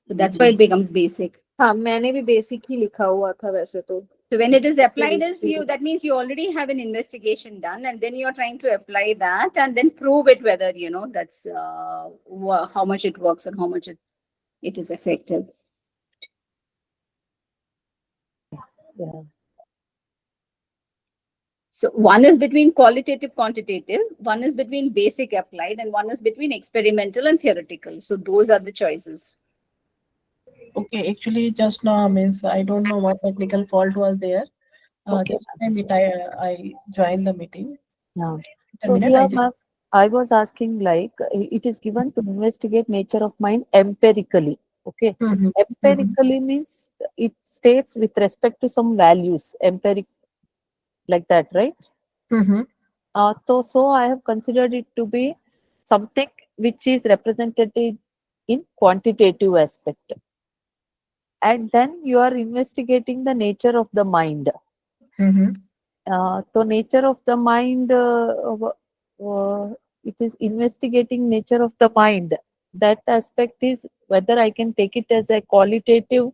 So that's why it becomes basic. हाँ मैंने भी basic ही लिखा हुआ था वैसे तो. So when it is applied, is you, that means you already have an investigation done, and then you're trying to apply that and then prove it whether you know that's how much it works and how much it is effective. yeah. So one is between qualitative, quantitative, one is between basic, applied, and one is between experimental and theoretical. So those are the choices. Okay, actually just now means I don't know what technical fault was there. Okay. Just a minute, I joined the meeting. Yeah. A So minute, here, I just- ma'am, I was asking like it is given to investigate nature of mind empirically. Okay. Mhm. Empirically means it states with respect to some values. Empiric, like that, right? Mhm. So I have considered it to be something which is representative in quantitative aspect. And then you are investigating the nature of the mind. Mhm. So nature of the mind, it is investigating nature of the mind. That aspect is whether I can take it as a qualitative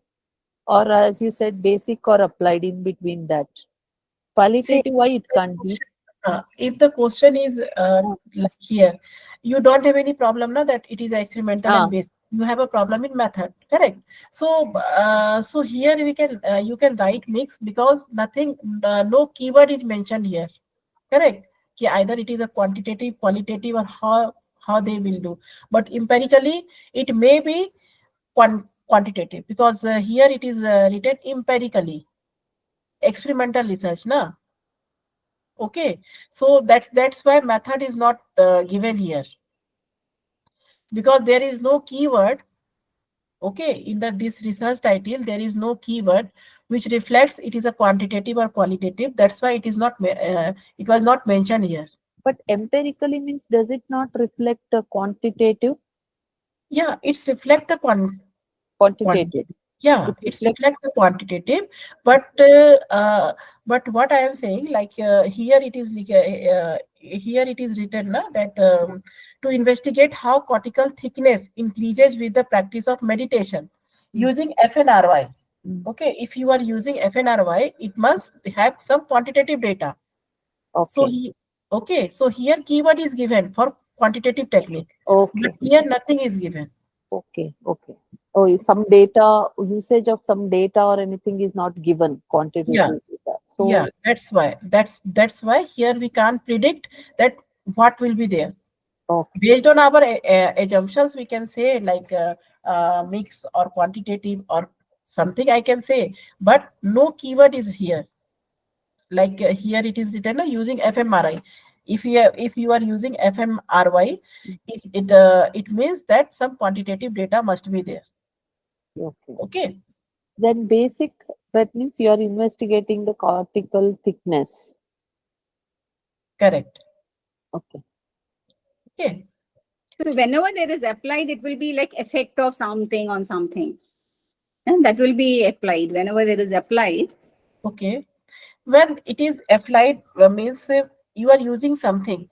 or, as you said, basic or applied in between that. Qualitative, why it can't be? If the question is like here, you don't have any problem now that it is experimental and basic. You have a problem in method, correct? So, so here we can you can write mix because nothing, no keyword is mentioned here, correct? Either it is a quantitative, qualitative, or how they will do. But empirically, it may be quantitative because here it is written empirically. experimental research, na? Okay, so that's why method is not given here, because there is no keyword. Okay, in this research title there is no keyword which reflects it is a quantitative or qualitative. That's why it is not it was not mentioned here. But empirically means, does it not reflect the quantitative? Yeah, it's reflect the Quantitative. yeah, It it's reflects. reflect the quantitative, but what I am saying, like here it is here it is written na, that to investigate how cortical thickness increases with the practice of meditation using FNRY. Okay, if you are using FNRY, it must have some quantitative data. So Okay. okay, so here keyword is given for quantitative technique, Okay. but here nothing is given. Okay. Okay. Oh, some data, usage of some data or anything is not given, quantitative Yeah. data. So Yeah, that's why here we can't predict that what will be there. okay. Based on our assumptions, we can say like mix or quantitative or something I can say, but no keyword is here. Like here it is written using FMRI. If you are using FMRY, it means that some quantitative data must be there. Okay. Okay. Then basic, that means you are investigating the cortical thickness. Correct. Okay. Okay. So whenever there is applied, it will be like effect of something on something. And that will be applied whenever there is applied. Okay. When it is applied means you are using something.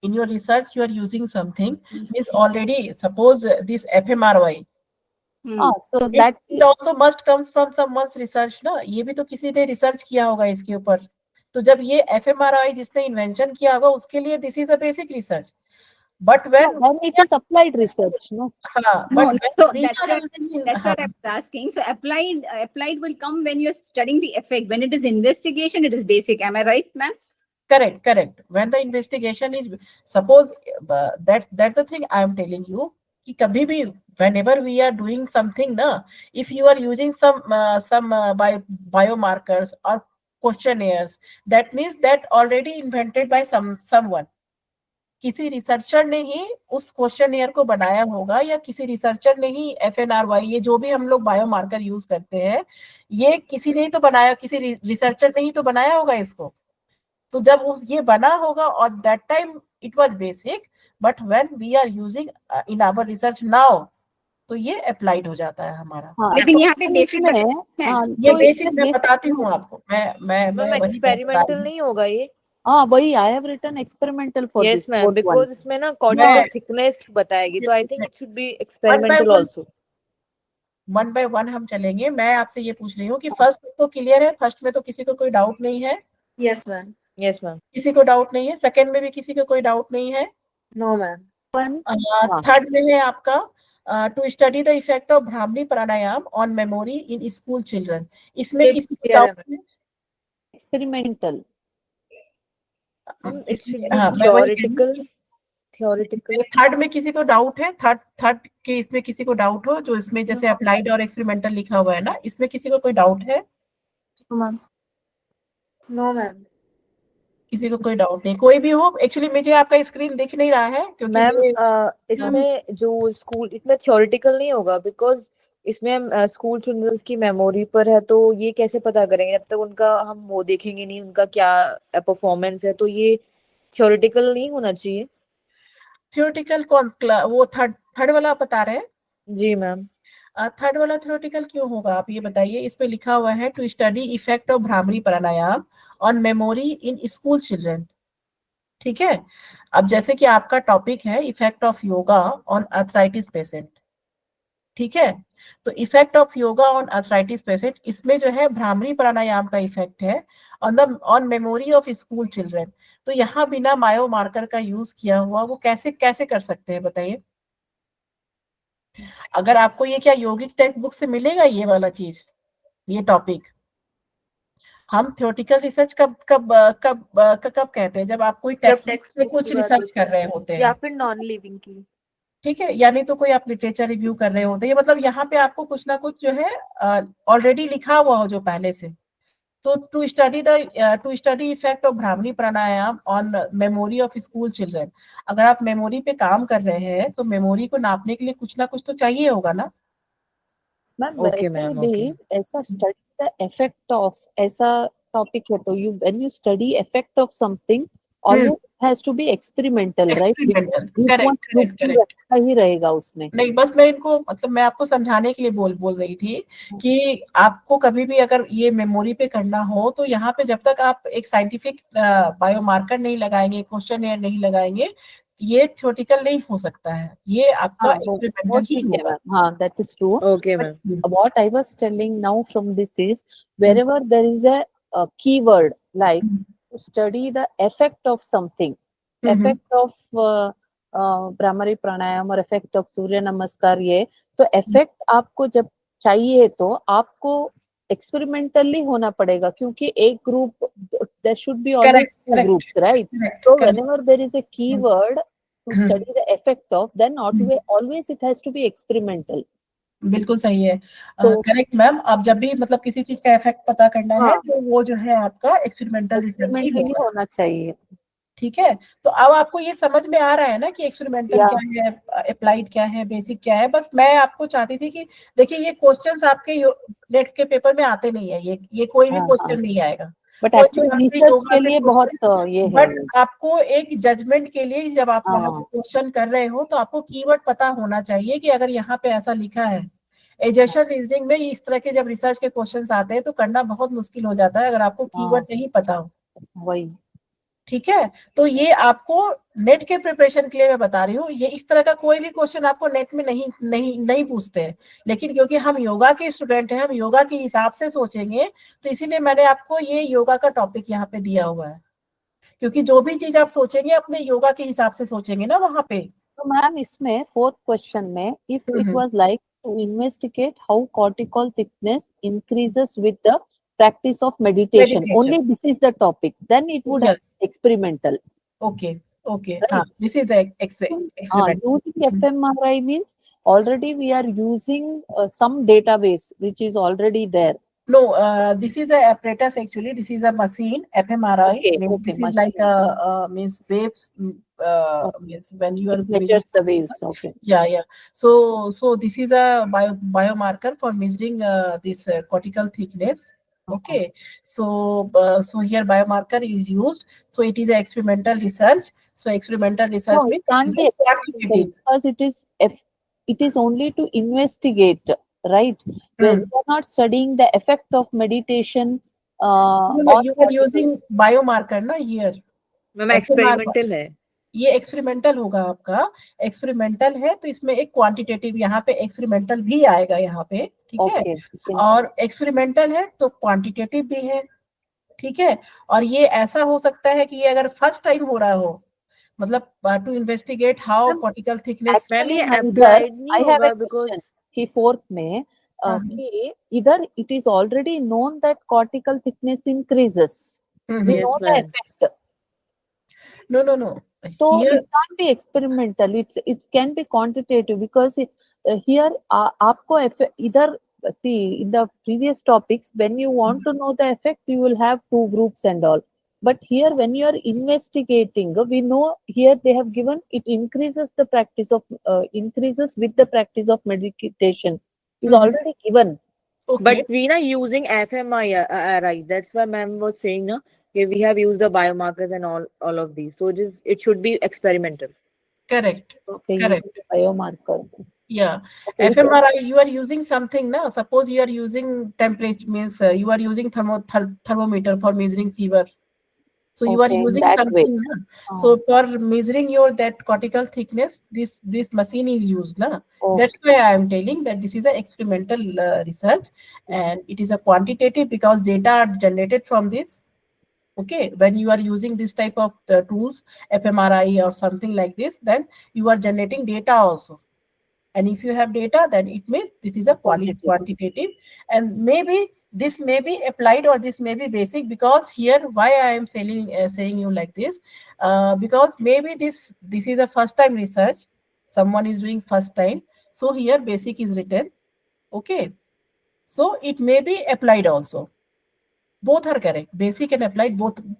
In your research, you are using something. Means already, suppose this FMRY. So that It also must comes from someone's research ना, ये भी तो किसी ने research किया होगा इसके ऊपर. तो जब ये FMRI जिसने इन्वेंशन किया होगा उसके लिए this is a basic research. But when it is applied research, no? हाँ, No, but so when we that's are what using that's what I was asking. So applied will come when you're studying the effect. When it is investigation, it is basic. Am I right, ma'am? correct. When the investigation is, suppose that's the thing I am telling you कि कभी भी whenever we are doing something ना, if you are using some biomarkers or questionnaires, that means that already invented by someone. किसी researcher ने ही उस क्वेश्चनएयर को बनाया होगा, या किसी रिसर्चर ने ही FNRY, ये जो भी हम लोग बायोमार्कर यूज करते हैं, ये किसी ने ही तो बनाया, किसी रिसर्चर ने ही तो बनाया होगा इसको. तो जब ये बना होगा, और that time it was basic, but when we are using in our research now, तो ये अप्लाइड हो जाता है हमारा. लेकिन यहाँ पे बेसिक ये बेसिक मैं बताती हूँ आपको. मैं वही एक्सपेरिमेंटल नहीं होगा ये. हाँ, वही I have written experimental for this. Yes ma'am, because इसमें ना cortical thickness बताएगी, तो I think it should be experimental also. One by one हम चलेंगे. मैं आपसे ये पूछ रही हूँ कि फर्स्ट तो क्लियर है, फर्स्ट में तो किसी को कोई डाउट नहीं है. Yes ma'am. Yes ma'am. किसी को डाउट नहीं है. सेकंड में भी किसी को कोई डाउट नहीं है. No ma'am. थर्ड में है आपका to study the effect of Brahmani pranayama on memory in school children. इसमें किसी को डाउट है? एक्सपेरिमेंटल. Theoretical. थर्ड में किसी को डाउट है? थर्ड के इसमें किसी को डाउट हो, जो इसमें जैसे अप्लाइड और एक्सपेरिमेंटल लिखा हुआ है ना, इसमें किसी को कोई डाउट है? No ma'am. किसी को कोई डाउट नहीं? कोई भी हो, एक्चुअली मुझे आपका स्क्रीन दिख नहीं रहा है क्योंकि मैम इसमें जो स्कूल, इसमें थियोरेटिकल नहीं होगा, बिकॉज इसमें स्कूल चिल्ड्रंस की मेमोरी पर है, तो ये कैसे पता करेंगे जब तक उनका हम वो देखेंगे नहीं, उनका क्या परफॉर्मेंस है, तो ये थियोरेटिकल नहीं होना चाहिए. थियोरेटिकल कौन? वो थर्ड वाला आप बता रहे हैं? जी मैम. थर्ड वाला थियोरेटिकल क्यों होगा, आप ये बताइए. इसमें लिखा हुआ है to study effect of Bhramari pranayama on memory in school children. ठीक है. अब जैसे कि आपका टॉपिक है effect of yoga on arthritis patient. ठीक है. तो effect of yoga on arthritis patient, इसमें जो है भ्रामरी प्राणायाम का इफेक्ट है on memory of school children. तो यहाँ बिना बायोमार्कर का यूज किया हुआ वो कैसे कर सकते हैं, बताइए. अगर आपको ये क्या योगिक टेक्स्ट बुक से मिलेगा ये वाला चीज, ये टॉपिक? हम थ्योरेटिकल रिसर्च कब कहते हैं? जब आप कोई टेक्स्ट में कुछ रिसर्च कर रहे होते हैं, या फिर नॉन लिविंग की. ठीक है. यानी तो कोई आप लिटरेचर रिव्यू कर रहे होते हैं, मतलब यहाँ पे आपको कुछ ना कुछ जो है ऑलरेडी लिखा हुआ हो जो पहले से. तो to study effect of Brahmani pranayama on memory of school children, अगर आप मेमोरी पे काम कर रहे हैं तो मेमोरी को नापने के लिए कुछ ना कुछ तो चाहिए होगा ना। मैम Okay, वैसे ma'am, भी okay. ऐसा स्टडी द इफेक्ट ऑफ ऐसा टॉपिक है तो you when you study effect of something always has to be experimental, right? Experimental, group one correct group correct two correct. रखा ही रहेगा उसमें। नहीं, बस मैं इनको मतलब मैं आपको समझाने के लिए बोल रही थी कि आपको कभी भी अगर ये मेमोरी पे करना हो तो यहाँ पे जब तक आप एक साइंटिफिक बायोमार्कर नहीं लगाएंगे, क्वेश्चनएयर नहीं लगाएंगे, ये थ्योरेटिकल नहीं हो सकता है, ये आपका हाँ वो एक्सपेरिमेंटल ही ठीक है होगा। मैम, हाँ that is true. Okay, But ma'am. what I was telling now from this is wherever there is a keyword like to study the effect of something, effect of bhramari pranayama और effect of सूर्य नमस्कार, ये तो effect आपको जब चाहिए तो आपको experimentally होना पड़ेगा क्योंकि एक group there should be always correct two correct groups, right? Correct So correct. whenever there is a keyword to study the effect of, then always it has to be experimental. बिल्कुल सही है, तो correct ma'am. अब जब भी मतलब किसी चीज का इफेक्ट पता करना है हाँ तो वो जो है आपका एक्सपेरिमेंटल रिसर्च ही एक्सपेरिमेंटली होगा। होना चाहिए। ठीक है, तो अब आपको ये समझ में आ रहा है ना कि एक्सपेरिमेंटल या क्या है, अप्लाइड क्या है, बेसिक क्या है। बस मैं आपको चाहती थी कि देखिए ये क्वेश्चंस आपके नेट के पेपर में आते नहीं है, ये कोई भी हाँ क्वेश्चन नहीं आएगा, बट कोई भी एक्चुअली आपसे रिसर्च योगा के से लिए बहुत क्वेश्चन। ये है बट ये। आपको एक जजमेंट के लिए जब आप वहां पे हाँ क्वेश्चन कर रहे हो तो आपको कीवर्ड पता होना चाहिए कि अगर यहाँ पे ऐसा लिखा है। एजेशन रीजनिंग में इस तरह के जब रिसर्च के क्वेश्चंस आते हैं तो करना बहुत मुश्किल हो जाता है अगर आपको कीवर्ड हाँ नहीं पता हो। वही। ठीक है, तो ये आपको नेट के प्रिपरेशन के लिए मैं बता रही हूँ, ये इस तरह का कोई भी क्वेश्चन आपको नेट में नहीं पूछते हैं, लेकिन क्योंकि हम योगा के स्टूडेंट हैं, हम योगा के हिसाब से सोचेंगे, तो इसीलिए मैंने आपको ये योगा का टॉपिक यहाँ पे दिया हुआ है, क्योंकि जो भी चीज आप सोचेंगे अपने योगा के हिसाब से सोचेंगे ना वहां पे। तो मैम इसमें फोर्थ क्वेश्चन में if it was like to investigate how cortical thickness increases with the practice of meditation, meditation, only this is the topic, then it would have yes, experimental, okay okay, हाँ, right? This is experiment. Using fMRI means already we are using some database which is already there. No, this is a apparatus actually. This is a machine, fMRI. Okay, Means okay, this is like machine. means waves. Means when you are It giving. measures the waves. Okay. Yeah. So this is a biomarker for measuring this cortical thickness. Okay. So here biomarker is used. So it is a experimental research. So experimental research No, it means can't it be is a experimental quantitative. because it is only to investigate, right? We are not studying the effect of meditation No, on you are cortical. using biomarker ना here. Ma'am FMR experimental है। ये experimental होगा आपका, experimental है तो इसमें एक quantitative यहाँ पे एक्सपेरिमेंटल भी आएगा यहाँ पे, ठीक है, Okay, okay. और एक्सपेरिमेंटल है तो क्वांटिटेटिव भी है, ठीक है। और ये ऐसा हो सकता है कि ये अगर फर्स्ट टाइम हो रहा हो, मतलब to investigate how Ma'am, cortical thickness. Ma'am Actually, ये neither. अप्लाइड नहीं I have होगा a बिकॉज question कि fourth में कि either it is already known that cortical thickness increases. We Yes, know the ma'am. effect. No So here it can't be experimental. It can be quantitative because here आपको either see in the previous topics when you want to know the effect you will have two groups and all. But here when you are investigating, we know here they have given it increases the practice of increases with the practice of meditation is already given. okay, But we are using fMRI. That's why ma'am was saying na we have used the biomarkers and all of these. So it should be experimental. correct, Okay, correct. using biomarker. Yeah, Okay, fMRI, you are using something now. Suppose you are using temperature, means you are using thermometer for measuring fever. So you are okay, in using that way. something, na? So for measuring your that cortical thickness, this machine is used, na? Okay. That's why I am telling that this is a experimental research, and it is a quantitative because data are generated from this. Okay, when you are using this type of tools, fMRI or something like this, then you are generating data also. And if you have data, then it means this is a quantitative, and maybe this may be applied or this may be basic, because here why I am saying you like this, because maybe this is a first time research, someone is doing first time, so here basic is written. Okay, so it may be applied also, both are correct. Basic and applied both means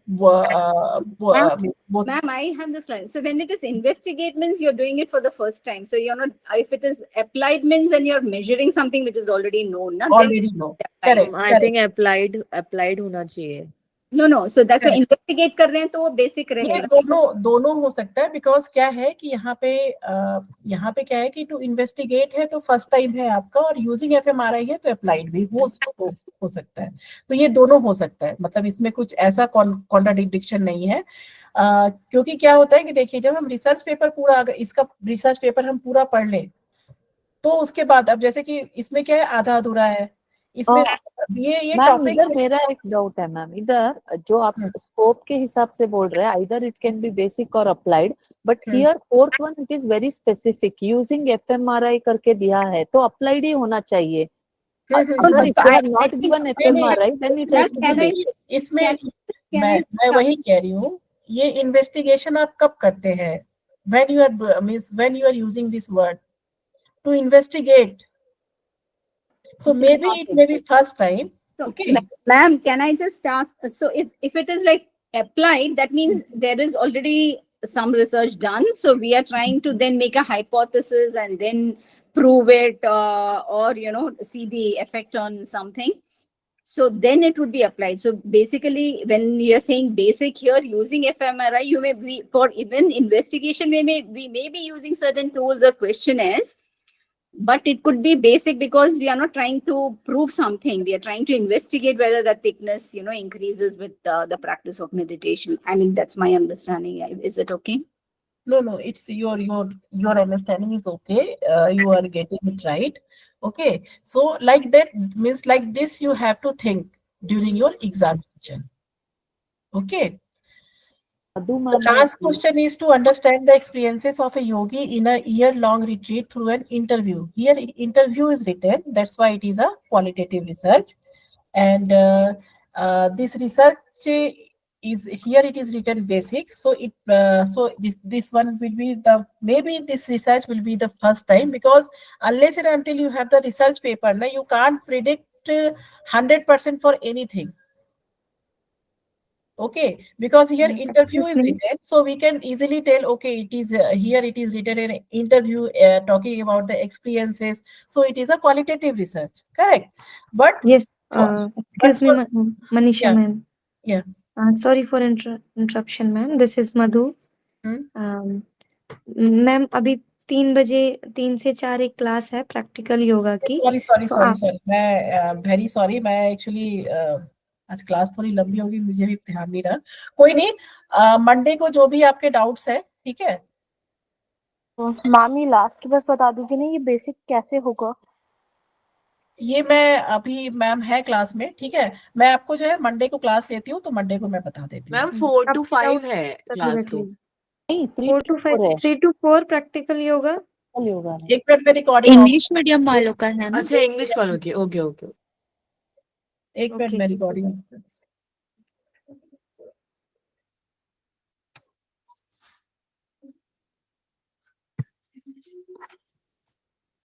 both. Ma'am, I have this line. So when it is investigate means you're doing it for the first time. So you're not, if it is applied means then you're measuring something which is already known. Na? Then Already know. Correct. I think applied होना चाहिए. no. So that's why Correct. investigate कर रहे हैं तो वो basic ये रहेगा. दोनों हो सकता है, बिकॉज क्या है कि यहाँ पे क्या है कि टू इन्वेस्टिगेट है तो फर्स्ट टाइम है आपका, और यूजिंग एफएमआरआई है तो अप्लाइड भी हो सकता है. तो ये दोनों हो सकता है, मतलब इसमें कुछ ऐसा कॉन्ट्राडिक्शन नहीं है. क्योंकि क्या होता है कि देखिए, जब हम रिसर्च पेपर पूरा, अगर इसका रिसर्च पेपर हम पूरा पढ़ लें तो उसके बाद अब जैसे कि इसमें क्या है, आधा अधूरा है इसमें. ये मैम टॉपिक इधर मेरा एक डाउट है मैम, इधर जो आप स्कोप के हिसाब से बोल रहे हैं, either it can be basic और applied, but here fourth one it is very specific, using fMRI करके दिया है तो अप्लाइड ही होना चाहिए. Not given fMRI then it has to be basic. इसमें मैं वही कह रही हूँ, ये इन्वेस्टिगेशन आप कब करते हैं, when you are using this word to investigate. So maybe it may be first time. So, Okay. Ma'am, can I just ask? So if it is like applied, that means there is already some research done. So we are trying to then make a hypothesis and then prove it, or see the effect on something. So then it would be applied. So basically, when you're saying basic here, using fMRI, you may be, for even investigation, we may be using certain tools or questionnaires, but it could be basic because we are not trying to prove something. We are trying to investigate whether the thickness, increases with the practice of meditation. I mean, that's my understanding. Is it okay? No, it's your understanding is okay. You are getting it right. Okay, so like that means like this you have to think during your examination. Okay. The last question is to understand the experiences of a yogi in a year-long retreat through an interview. Here, interview is written. That's why it is a qualitative research. And this research is here. It is written basic. So this one will be maybe this research will be the first time, because unless and until you have the research paper, now you can't predict 100% for anything. Okay, because here interview is written, so we can easily tell, okay, it is here it is written in interview talking about the experiences, so it is a qualitative research, correct? But yes, excuse me, Manisha ma'am. Yeah. Sorry for interruption ma'am. This is Madhu. Ma'am अभी 3 से 4 एक class है practical yoga की. Sorry मैं very sorry, मैं actually आज class थोड़ी लंबी होगी, मुझे भी ध्यान नहीं रहा. कोई नहीं, मंडे को जो भी आपके डाउट्स है, ठीक है मैम. ये लास्ट बस बता दीजिए ना, ये बेसिक कैसे होगा? ये मैं अभी मैम है क्लास में, ठीक है, मैं आपको जो है मंडे को क्लास लेती हूँ, तो मंडे को मैं बता देती हूँ. मैम 4 to 5 है क्लास तो. नहीं 3 to 4 प्रैक्टिकल योगा. एक मिनट में रिकॉर्डिंग इंग्लिश मीडियम वालों का है ना? अच्छा, इंग्लिश वालों की. ओके. एक मिनट में रिकॉर्डिंग